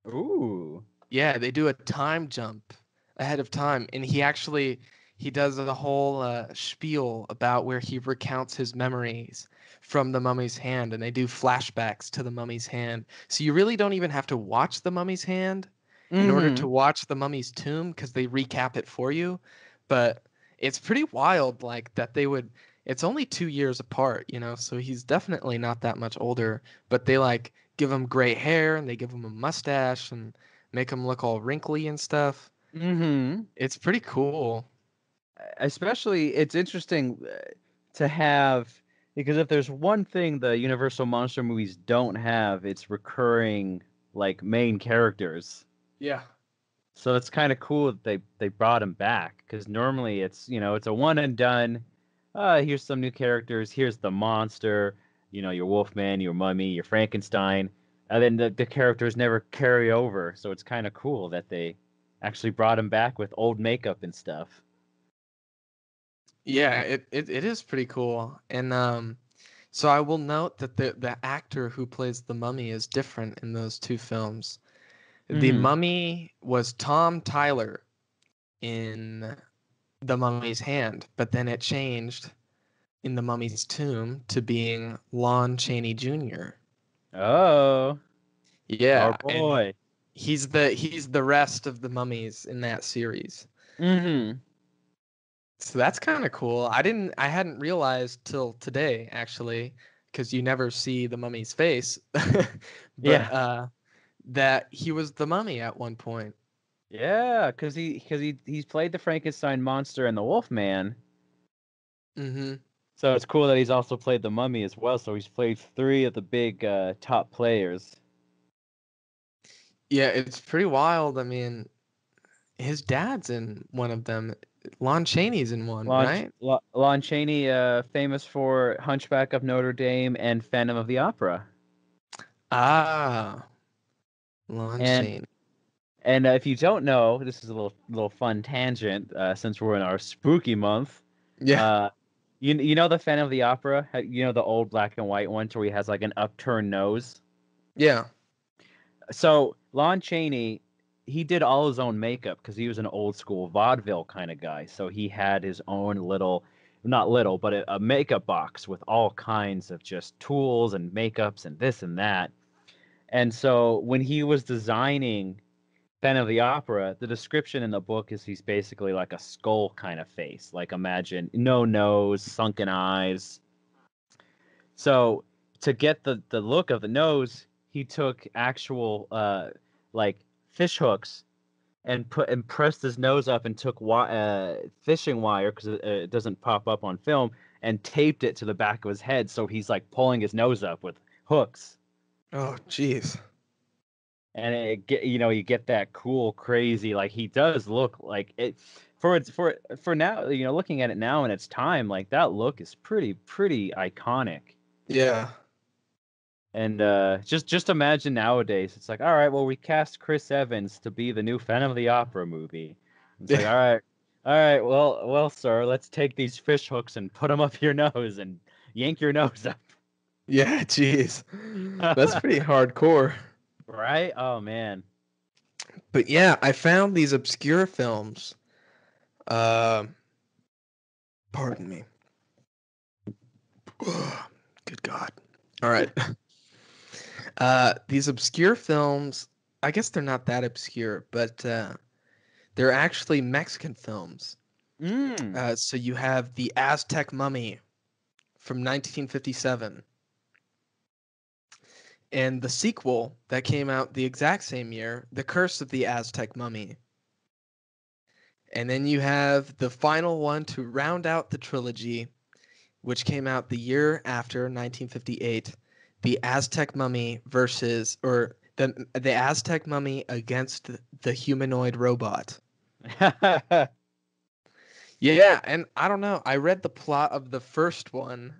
Ooh. Yeah, they do a time jump ahead of time, and he does a whole spiel about where he recounts his memories from The Mummy's Hand, and they do flashbacks to The Mummy's Hand. So you really don't even have to watch The Mummy's Hand in order Mm-hmm. to watch The Mummy's Tomb because they recap it for you. But it's pretty wild, like that they would. It's only 2 years apart, so he's definitely not that much older. But they like give him gray hair and they give him a mustache and make him look all wrinkly and stuff. Mm-hmm. It's pretty cool. Especially, it's interesting to have because if there's one thing the Universal monster movies don't have, it's recurring like main characters. Yeah. So it's kind of cool that they brought him back because normally it's a one and done. Here's some new characters. Here's the monster. Your Wolfman, your Mummy, your Frankenstein, and then the characters never carry over. So it's kind of cool that they actually brought him back with old makeup and stuff. Yeah, it is pretty cool. And so I will note that the actor who plays the mummy is different in those two films. The Mhm. mummy was Tom Tyler in The Mummy's Hand, but then it changed in The Mummy's Tomb to being Lon Chaney Jr. Oh, our Yeah, and boy. he's the rest of the mummies in that series. Mm-hmm. So that's kind of cool. I hadn't realized till today actually, because you never see the mummy's face, but Yeah. that he was the mummy at one point. Yeah, because he's played the Frankenstein monster and the Wolfman. Mm-hmm. So it's cool that he's also played the Mummy as well. So he's played three of the big top players. Yeah, it's pretty wild. I mean, his dad's in one of them. Lon Chaney's in one, right? Lon Chaney, famous for Hunchback of Notre Dame and Phantom of the Opera. Ah, Lon And Chaney. if you don't know, this is a little fun tangent since we're in our spooky month. Yeah. You know the Phantom of the Opera? You know the old black and white ones where he has like an upturned nose? Yeah. So Lon Chaney, he did all his own makeup because he was an old school vaudeville kind of guy. So he had his own little, not little, but a makeup box with all kinds of just tools and makeups and this and that. And so when he was designing Phantom of the Opera, the description in the book is he's basically like a skull kind of face. Like imagine no nose, sunken eyes. So to get the look of the nose, he took actual like fish hooks and pressed his nose up and took fishing wire because it doesn't pop up on film and taped it to the back of his head so he's like pulling his nose up with hooks. Oh, jeez. And you get that cool, crazy, like he does look like it for now, looking at it now in its time, like that look is pretty iconic. Yeah. And just imagine nowadays, it's like, all right, well, we cast Chris Evans to be the new Phantom of the Opera movie. It's like, all right, well, sir, let's take these fish hooks and put them up your nose and yank your nose up. Yeah, jeez. That's pretty hardcore. Right? Oh, man. But yeah, I found these obscure films. Pardon me. Good God. All right. These obscure films, I guess they're not that obscure, but they're actually Mexican films. So you have The Aztec Mummy from 1957. And the sequel that came out the exact same year, The Curse of the Aztec Mummy. And then you have the final one to round out the trilogy, which came out the year after, 1958, The Aztec Mummy versus, or the Aztec Mummy against the humanoid robot. Yeah, and I don't know. I read the plot of the first one,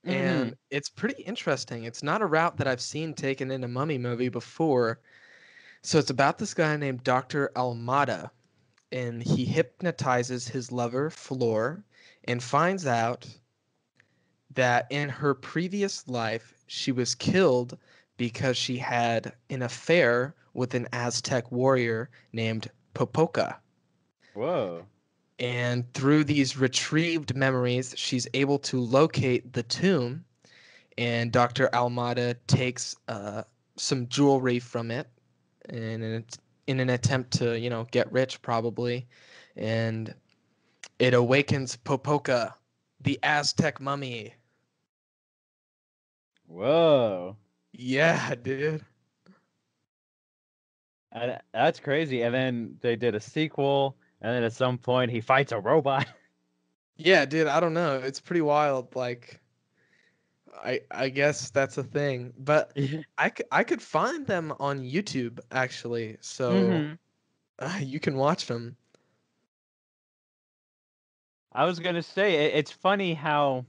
and it's pretty interesting. It's not a route that I've seen taken in a mummy movie before. So it's about this guy named Dr. Almada, and he hypnotizes his lover, Flor, and finds out that in her previous life, she was killed because she had an affair with an Aztec warrior named Popoca. Whoa. And through these retrieved memories, she's able to locate the tomb, and Dr. Almada takes some jewelry from it in an attempt to, get rich, probably. And it awakens Popoca, the Aztec mummy. Whoa. Yeah, dude. That's crazy. And then they did a sequel, and then at some point he fights a robot. Yeah, dude, I don't know. It's pretty wild. Like, I guess that's a thing. But I could find them on YouTube, actually. So you can watch them. I was going to say, it's funny how,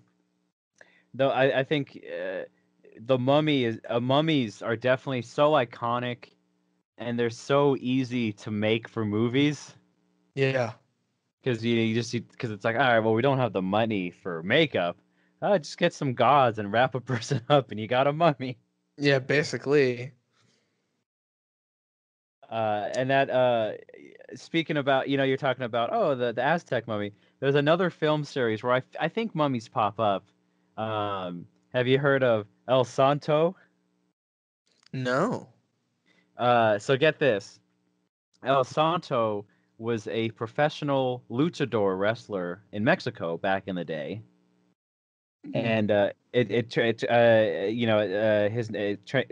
though, I think the mummies are definitely so iconic, and they're so easy to make for movies. Yeah. Because because it's like, all right, well, we don't have the money for makeup. Just get some gauze and wrap a person up, and you got a mummy. Yeah, basically. And that, speaking about, you're talking about, the Aztec mummy. There's another film series where I think mummies pop up. Have you heard of El Santo? No. So get this. El Santo was a professional luchador wrestler in Mexico back in the day. And it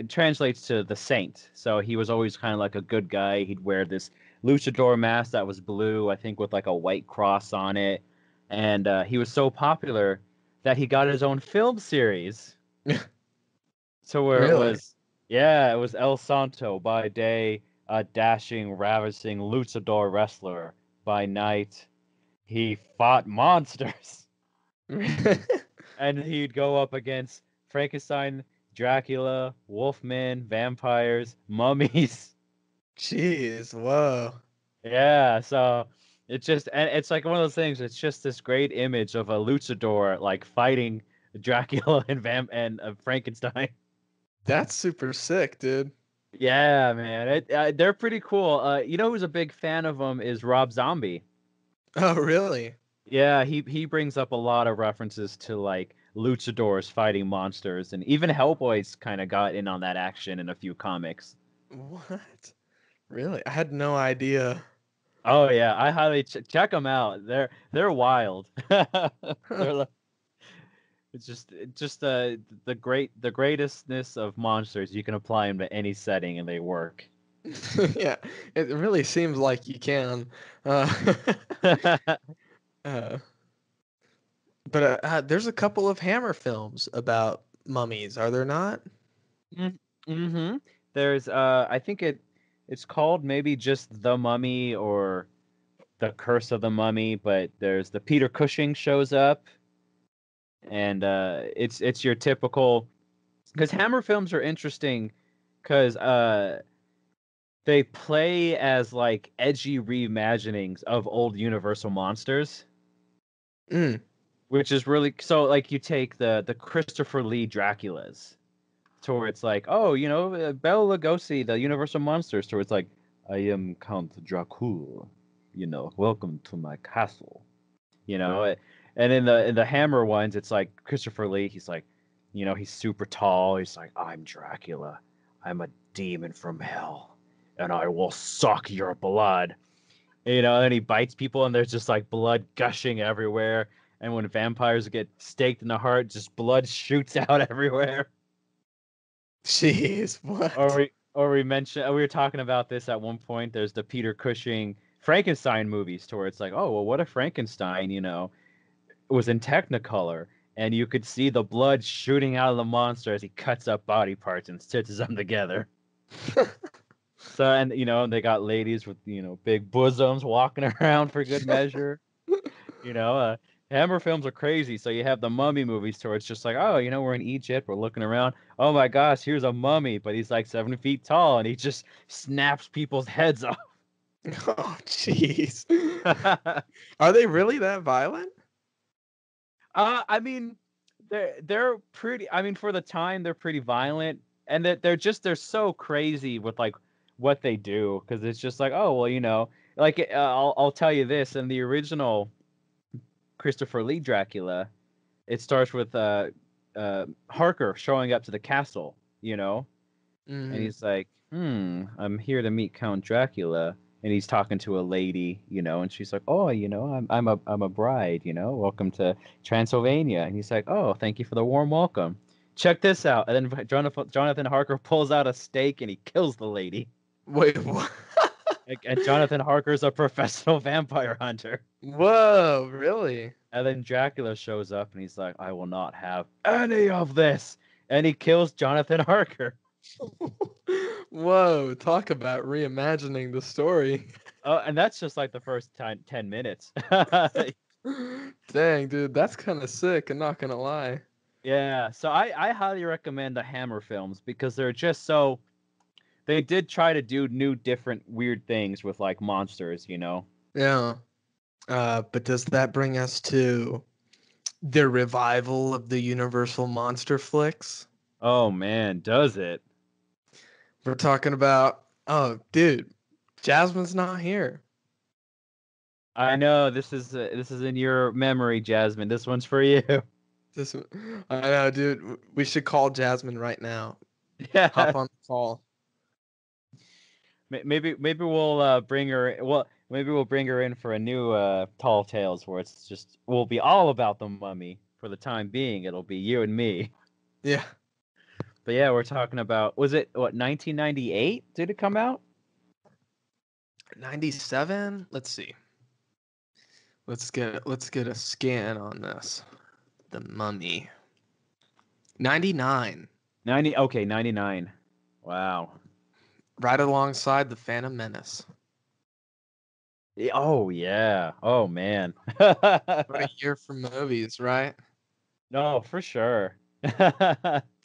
translates to the saint. So he was always kind of like a good guy. He'd wear this luchador mask that was blue, I think, with like a white cross on it. And he was so popular that he got his own film series. So where Really? it was El Santo by day, a dashing, ravishing luchador wrestler. By night, he fought monsters. And he'd go up against Frankenstein, Dracula, Wolfman, vampires, mummies. Jeez, whoa. Yeah, so It's just, and it's like one of those things. It's just this great image of a luchador like fighting Dracula and Frankenstein. That's super sick, dude. Yeah, man, they're pretty cool. You know who's a big fan of them is Rob Zombie. Oh, really? Yeah, he brings up a lot of references to like luchadors fighting monsters, and even Hellboy's kind of got in on that action in a few comics. What? Really? I had no idea. Oh yeah, I highly check them out. They're wild. They're like, it's just the greatestness of monsters. You can apply them to any setting and they work. Yeah, it really seems like you can. Uh, uh, but there's a couple of Hammer films about mummies, are there not? Mm-hmm. There's I think it's called maybe just The Mummy or The Curse of the Mummy, but there's the Peter Cushing shows up, and it's your typical, because Hammer films are interesting because they play as like edgy reimaginings of old Universal monsters, Mm. which is really so. Like you take the Christopher Lee Draculas, to where it's like, oh, Bela Lugosi, the Universal monsters, to where it's like, I am Count Dracula, welcome to my castle, and in the Hammer ones, it's like Christopher Lee, he's like, he's super tall, he's like, I'm Dracula, I'm a demon from hell, and I will suck your blood, and he bites people, and there's just like blood gushing everywhere, and when vampires get staked in the heart, just blood shoots out everywhere. Jeez, what? Or we mentioned, we were talking about this at one point. There's the Peter Cushing Frankenstein movies, to where it's like, oh well, what if Frankenstein, was in Technicolor, and you could see the blood shooting out of the monster as he cuts up body parts and stitches them together. So, and they got ladies with big bosoms walking around for good measure. Hammer films are crazy. So you have the mummy movies, to where it's just like, oh, we're in Egypt, we're looking around. Oh my gosh, here's a mummy, but he's like 7 feet tall, and he just snaps people's heads off. Oh, jeez. Are they really that violent? I mean, they're pretty. I mean, for the time, they're pretty violent, and they're so crazy with like what they do, because it's just like, oh well, like I'll tell you this, in the original Christopher Lee Dracula, it starts with Harker showing up to the castle, and he's like, I'm here to meet Count Dracula, and he's talking to a lady, and she's like, oh, I'm a bride, welcome to Transylvania, and he's like, oh, thank you for the warm welcome. Check this out, and then Jonathan Harker pulls out a stake and he kills the lady. Wait, what? And Jonathan Harker's a professional vampire hunter. Whoa, really? And then Dracula shows up and he's like, I will not have any of this. And he kills Jonathan Harker. Whoa, talk about reimagining the story. Oh, and that's just like the first 10 minutes. Dang, dude, that's kind of sick, I'm not gonna lie. Yeah, so I highly recommend the Hammer films, because they're just so... They did try to do new, different, weird things with like monsters, Yeah. But does that bring us to the revival of the Universal monster flicks? Oh man, does it? We're talking about, oh, dude, Jasmine's not here. I know, this is in your memory, Jasmine. This one's for you. I know, dude. We should call Jasmine right now. Yeah. Hop on the call. Maybe we'll bring her. Well, maybe we'll bring her in for a new Tall Tales, where we'll be all about the mummy for the time being. It'll be you and me. Yeah. But yeah, we're talking about, was it 1998? Did it come out? 97? Let's see. Let's get a scan on this. The Mummy. 99. 99. Wow. Right alongside the Phantom Menace. Oh yeah. Oh man. What a year for movies, right? No, for sure.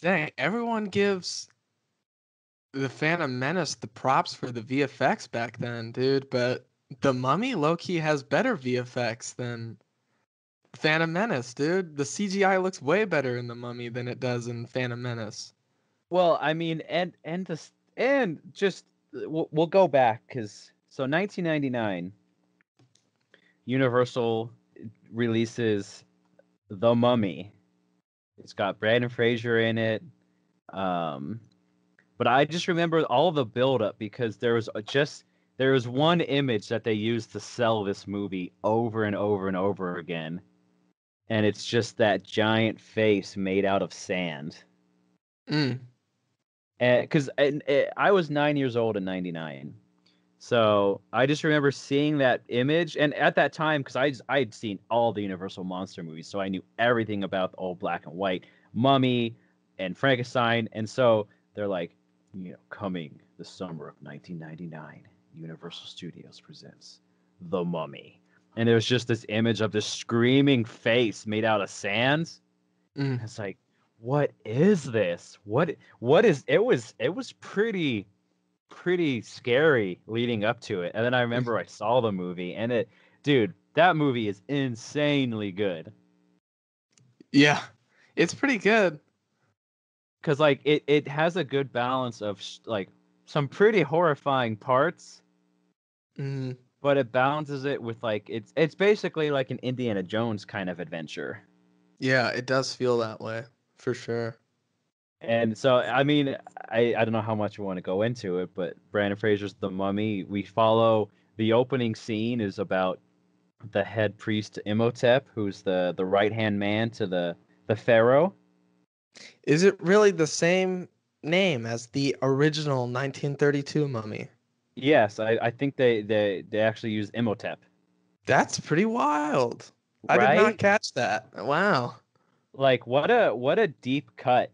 Dang, everyone gives the Phantom Menace the props for the VFX back then, dude, but The Mummy low-key has better VFX than Phantom Menace, dude. The CGI looks way better in The Mummy than it does in Phantom Menace. Well, I mean, and just we'll go back because 1999, Universal releases The Mummy. It's got Brandon Fraser in it. But I just remember all the buildup because there was one image that they used to sell this movie over and over and over again, and it's just that giant face made out of sand. Because I was 9 years old in '99, so I just remember seeing that image, and at that time, because I'd seen all the Universal monster movies, so I knew everything about the old black and white Mummy and Frankenstein, and so they're like, coming the summer of 1999, Universal Studios presents The Mummy, and there's just this image of this screaming face made out of sand. It's like, what is this? What is it? Was pretty scary leading up to it, and then I remember I saw the movie, and that movie is insanely good. Yeah, it's pretty good. Because like it has a good balance of like some pretty horrifying parts, but it balances it with like it's basically like an Indiana Jones kind of adventure. Yeah, it does feel that way for sure. And so I mean, I don't know how much we want to go into it, but Brandon Fraser's The Mummy. We follow the opening scene is about the head priest Imhotep, who's the right hand man to the pharaoh. Is it really the same name as the original 1932 Mummy? Yes, I think they actually use Imhotep. That's pretty wild. Right? I did not catch that. Wow. Like what a deep cut.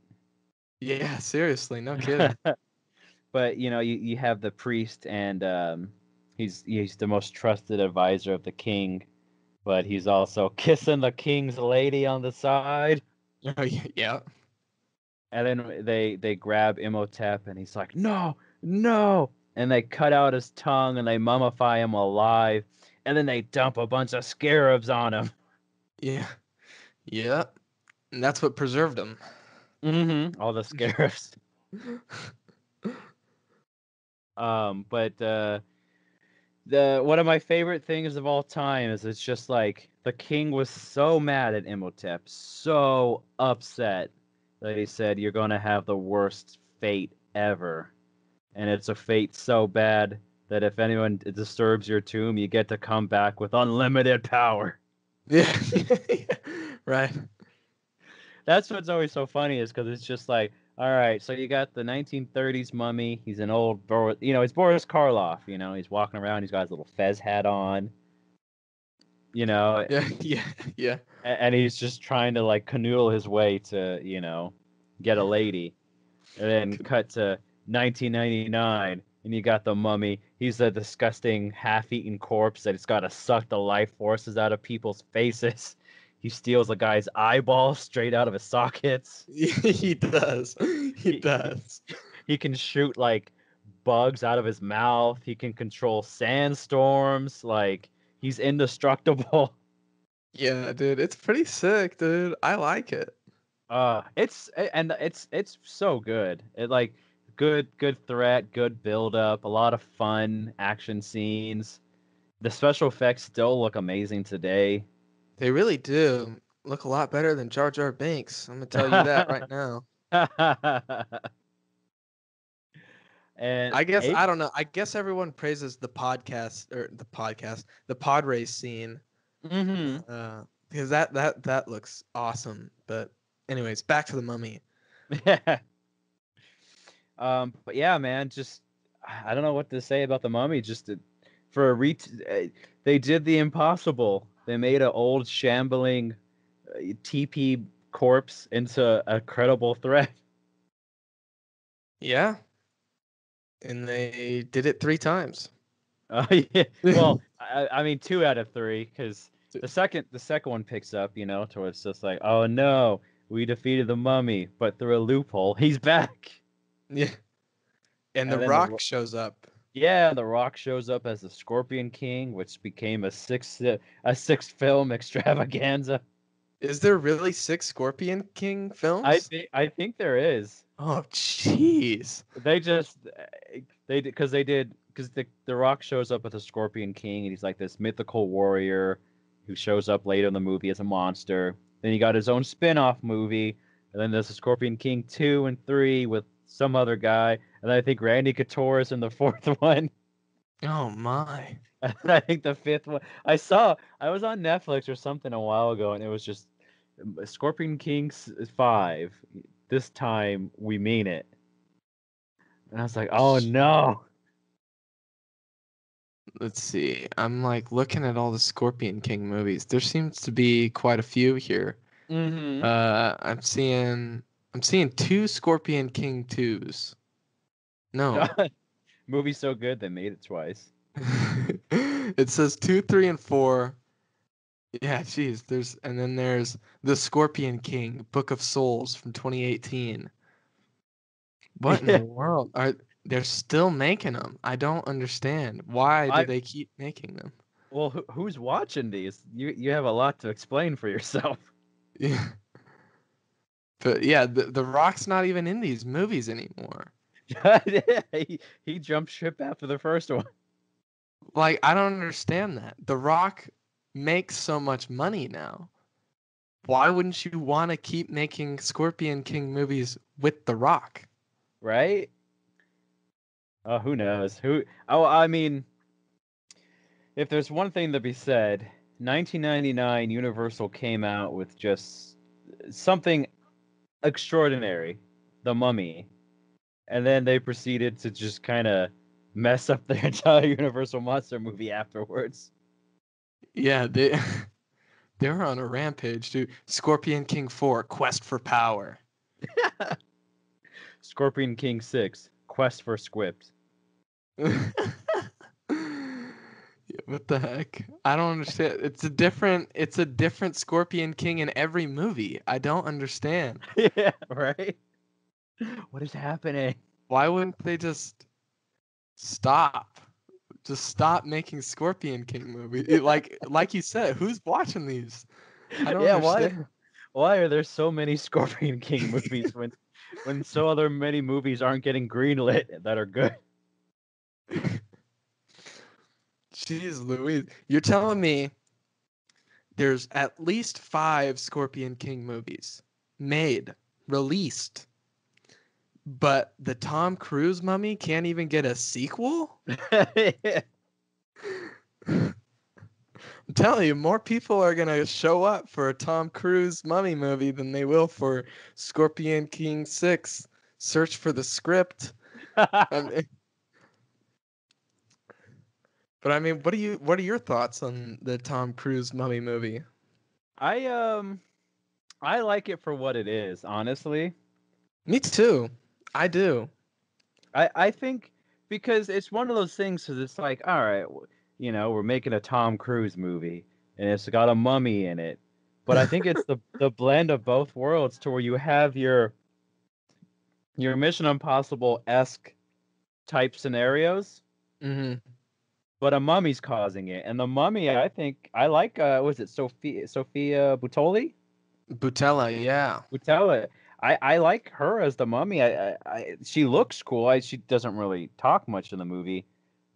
Yeah, seriously, no kidding. But you have the priest, and he's the most trusted advisor of the king, but he's also kissing the king's lady on the side. Oh yeah. And then they grab Imhotep, and he's like, no, and they cut out his tongue and they mummify him alive, and then they dump a bunch of scarabs on him. Yeah, and that's what preserved him. All the scarabs. But the one of my favorite things of all time is it's just like the king was so mad at Imhotep, so upset that he said, "You're gonna have the worst fate ever," and it's a fate so bad that if anyone disturbs your tomb, you get to come back with unlimited power. Yeah, right. That's what's always so funny is because it's just like, all right, so you got the 1930s mummy. He's an old, it's Boris Karloff. He's walking around. He's got his little fez hat on. Yeah. And he's just trying to like canoodle his way to, get a lady. And then cut to 1999, and you got the mummy. He's a disgusting, half-eaten corpse that it's got to suck the life forces out of people's faces. He steals a guy's eyeball straight out of his sockets. He does. He does. He can shoot like bugs out of his mouth. He can control sandstorms. Like, he's indestructible. Yeah, dude, it's pretty sick, dude. I like it. It's so good. It like good threat, good build up, a lot of fun action scenes. The special effects still look amazing today. They really do look a lot better than Jar Jar Binks. I'm gonna tell you that right now. And I guess I don't know. I guess everyone praises the pod race scene. Because that looks awesome. But anyways, back to the mummy. But yeah, man, just I don't know what to say about the mummy. Just they did the impossible. They made an old shambling TP corpse into a credible threat. Yeah. And they did it 3 times. Yeah. Well, I mean 2 out of 3, because the second one picks up, to where it's just like, oh no, we defeated the mummy, but through a loophole, he's back. Yeah. And The Rock shows up. Yeah, The Rock shows up as the Scorpion King, which became a sixth film extravaganza. Is there really 6 Scorpion King I films? think I think there is. Oh, jeez. They just they did because the Rock shows up as the Scorpion King, and he's like this mythical warrior who shows up later in the movie as a monster. Then he got his own spin-off movie, and then there's the Scorpion King 2 and 3 with some other guy, and then I think Randy Couture is in the fourth one. Oh my. And I think the fifth one I was on Netflix or something a while ago, and it was just Scorpion King 5. This time we mean it. And I was like, oh no. Let's see. I'm like looking at all the Scorpion King movies. There seems to be quite a few here. Mm-hmm. I'm seeing 2 Scorpion King 2s. No. Movie's so good they made it twice. It says 2, 3, and 4. Yeah, geez. There's The Scorpion King, Book of Souls from 2018. What in the world? They're still making them? I don't understand. Why do they keep making them? Well, who's watching these? You have a lot to explain for yourself. Yeah. But yeah, the Rock's not even in these movies anymore. he jumped ship after the first one. Like, I don't understand that. The Rock makes so much money now. Why wouldn't you want to keep making Scorpion King movies with The Rock? Right? Oh, who knows? I mean, if there's one thing to be said, 1999 Universal came out with just something extraordinary, The Mummy. And then they proceeded to just kind of mess up the entire Universal Monster movie afterwards. Yeah, they were on a rampage, dude. Scorpion King 4, Quest for Power. Scorpion King 6, Quest for Squipt. What the heck? I don't understand. It's a different Scorpion King in every movie. I don't understand. Yeah, right? What is happening? Why wouldn't they just stop? Just stop making Scorpion King movies. Like you said, who's watching these? I don't understand. Why are there so many Scorpion King movies when so other many movies aren't getting greenlit that are good? Jeez Louise. You're telling me there's at least 5 Scorpion King movies made, released, but the Tom Cruise Mummy can't even get a sequel? I'm telling you, more people are going to show up for a Tom Cruise Mummy movie than they will for Scorpion King 6. Search for the script. But I mean, what are your thoughts on the Tom Cruise Mummy movie? I like it for what it is, honestly. Me too. I do. I think because it's one of those things because it's like, all right, we're making a Tom Cruise movie and it's got a mummy in it. But I think it's the blend of both worlds to where you have your Mission Impossible-esque type scenarios. Mm-hmm. But a mummy's causing it. And the mummy, I think, I like, was it Sophia Butoli? Butella, yeah. Butella. I like her as the mummy. She looks cool. She doesn't really talk much in the movie.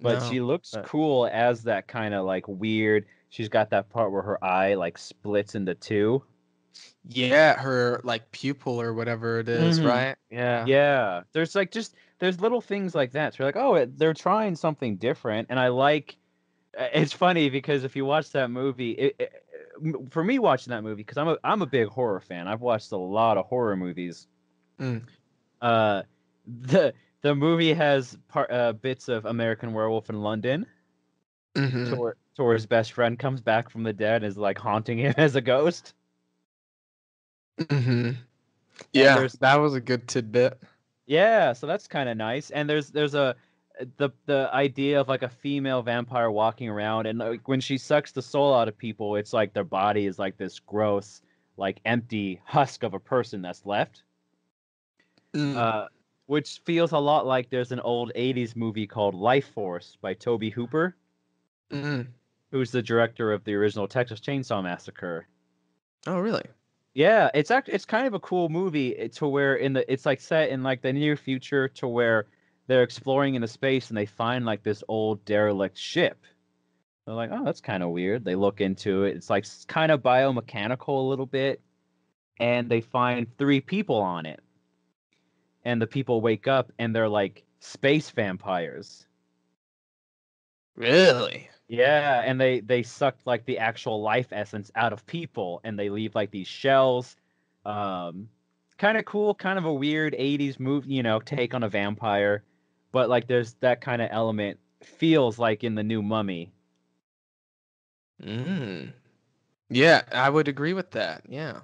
But she looks cool as that kind of like weird. She's got that part where her eye like splits into 2. Yeah, her like pupil or whatever it is, right? Yeah. Yeah. There's little things like that. So you're like, oh, they're trying something different. And I like, it's funny because if you watch that movie, for me watching that movie, because I'm a big horror fan. I've watched a lot of horror movies. Mm. The movie has bits of American Werewolf in London. Mm-hmm. To where his best friend comes back from the dead and is like haunting him as a ghost. Mm-hmm. Yeah, that was a good tidbit. Yeah, so that's kind of nice. And there's the idea of like a female vampire walking around, and like when she sucks the soul out of people, it's like their body is like this gross, like empty husk of a person that's left. which feels a lot like there's an old 80s movie called Life Force by Toby Hooper, Mm. who's the director of the original Texas Chainsaw Massacre. Oh, really? Yeah, it's kind of a cool movie to where it's like set in like the near future to where they're exploring into space and they find like this old derelict ship. They're like, oh, that's kind of weird. They look into it. It's like kind of biomechanical a little bit, and they find 3 people on it. And the people wake up and they're like space vampires. Really? Yeah, and they sucked like the actual life essence out of people, and they leave like these shells. Kind of cool, kind of a weird 80s move, take on a vampire, but like there's that kind of element feels like in the new Mummy. Mm. Yeah, I would agree with that. Yeah.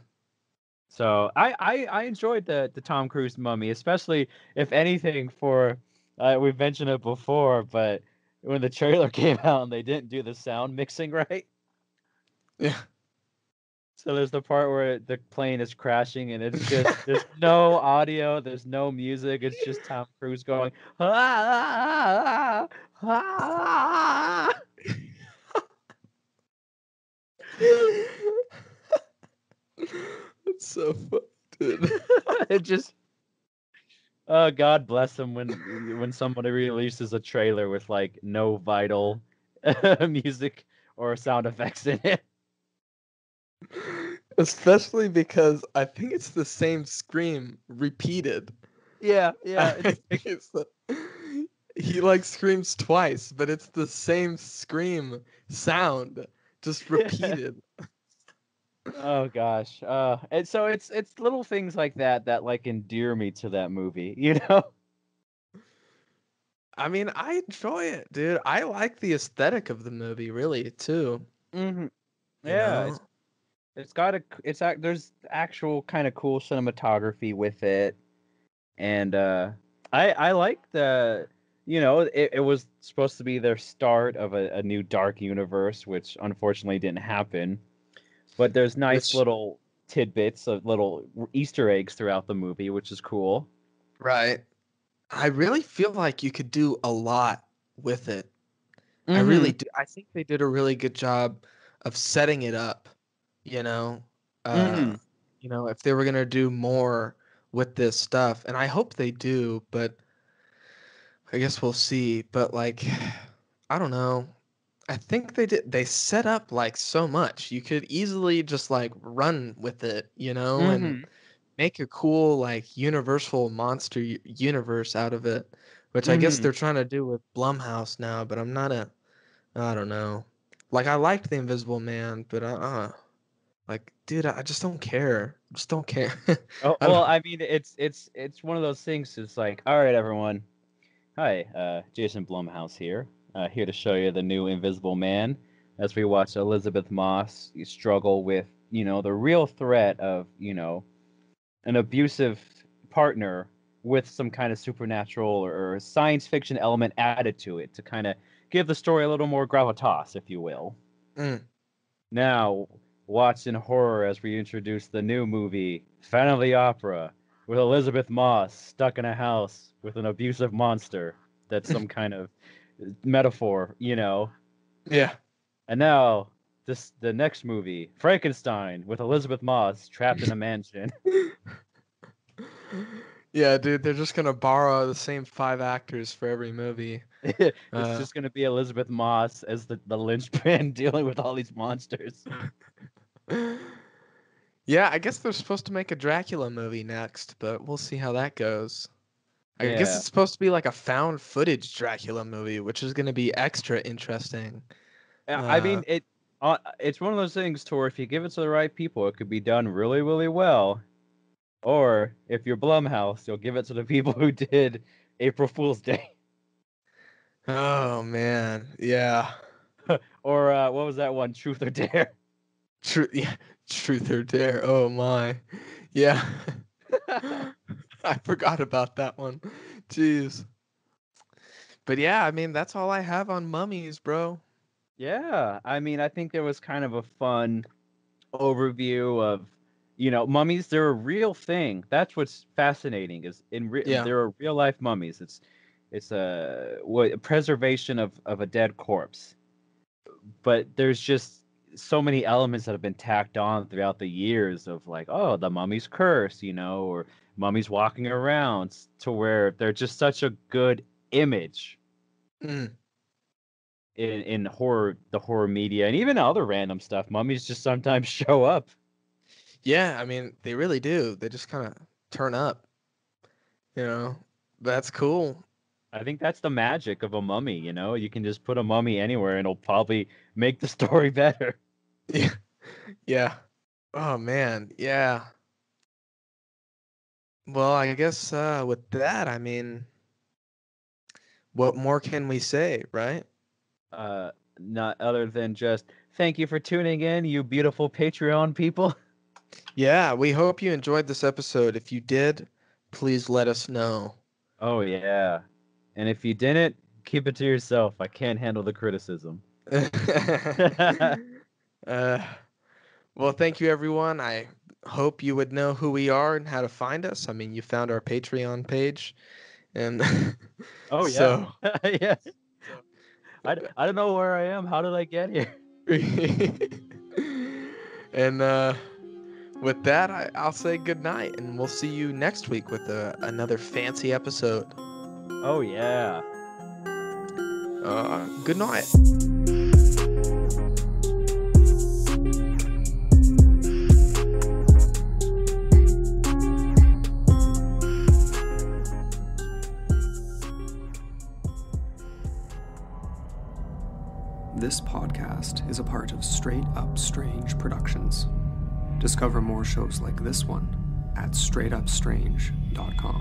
So I enjoyed the Tom Cruise Mummy, especially if anything for we've mentioned it before, but when the trailer came out and they didn't do the sound mixing right. Yeah. So there's the part where the plane is crashing and it's just there's no audio, there's no music, it's just Tom Cruise going ah, ah, ah. That's so fun, dude. It just God bless him when somebody releases a trailer with like no vital music or sound effects in it. Especially because I think it's the same scream repeated. Yeah, I think he like screams twice, but it's the same scream sound, just repeated. Oh gosh. And so it's little things like that like endear me to that movie, you know? I mean, I enjoy it, dude. I like the aesthetic of the movie, really, too. Hmm. You Yeah, know? it's got there's actual kind of cool cinematography with it, and I like it was supposed to be their start of a new dark universe, which unfortunately didn't happen. But there's nice Which, little tidbits of little Easter eggs throughout the movie, which is cool. right. I really feel like you could do a lot with it. I Mm-hmm. really do. I think they did a really good job of setting it up, you know. Uh, Mm-hmm. if they were gonna do more with this stuff, and I hope they do, but I guess we'll see. But like, I don't know. I think they set up like so much. You could easily just like run with it, and Mm-hmm. make a cool like universal monster universe out of it, which I guess Mm-hmm. they're trying to do with Blumhouse now, but I don't know. Like I liked the Invisible Man, but like dude, I just don't care. Just don't care. Oh, I well, don't I mean, it's one of those things. It's like, all right, everyone. Hi, Jason Blumhouse here. Here to show you the new Invisible Man as we watch Elizabeth Moss struggle with, the real threat of, an abusive partner with some kind of supernatural or science fiction element added to it to kind of give the story a little more gravitas, if you will. mm. Now, watch in horror as we introduce the new movie, Phantom of the Opera, with Elizabeth Moss stuck in a house with an abusive monster that's some kind of metaphor. Yeah. And now, the next movie, Frankenstein, with Elizabeth Moss trapped in a mansion. Yeah, dude, they're just gonna borrow the same 5 actors for every movie. It's Uh, just going to be Elizabeth Moss as the linchpin dealing with all these monsters. yeah, I guess they're supposed to make a Dracula movie next, but we'll see how that goes. I guess Yeah. it's supposed to be like a found footage Dracula movie, which is gonna be extra interesting. I Uh, mean, it's one of those things to where if you give it to the right people, it could be done really, really well. Or if you're Blumhouse, you'll give it to the people who did April Fool's Day. oh man, yeah. Or what was that one? Truth or Dare. Yeah, truth or dare. Oh my, yeah. I forgot about that one. Jeez. But yeah, I mean that's all I have on mummies, bro. Yeah, I mean, I think there was kind of a fun overview of, Mummies, they're a real thing. That's what's fascinating. Yeah. They're a real life mummies. It's a preservation of a dead corpse. But there's just so many elements that have been tacked on throughout the years of like, oh, the mummy's curse, or mummies walking around, to where they're just such a good image Mm. in the horror media, and even other random stuff. Mummies just sometimes show up. Yeah, I mean, they really do. They just kind of turn up. That's cool. I think that's the magic of a mummy. You can just put a mummy anywhere, and it'll probably make the story better. Yeah. Yeah. Oh man, yeah. Well, I guess with that, I mean, what more can we say, right? Not other than just thank you for tuning in, you beautiful Patreon people. Yeah, we hope you enjoyed this episode. If you did, please let us know. Oh yeah. And if you didn't, keep it to yourself. I can't handle the criticism. Well, thank you, everyone. I hope you would know who we are and how to find us. I mean, you found our Patreon page, and oh yeah, so yeah. I don't know where I am. How did I get here? And with that, I'll say good night, and we'll see you next week with another fancy episode. Oh yeah. Good night. This podcast is a part of Straight Up Strange Productions. Discover more shows like this one at straightupstrange.com.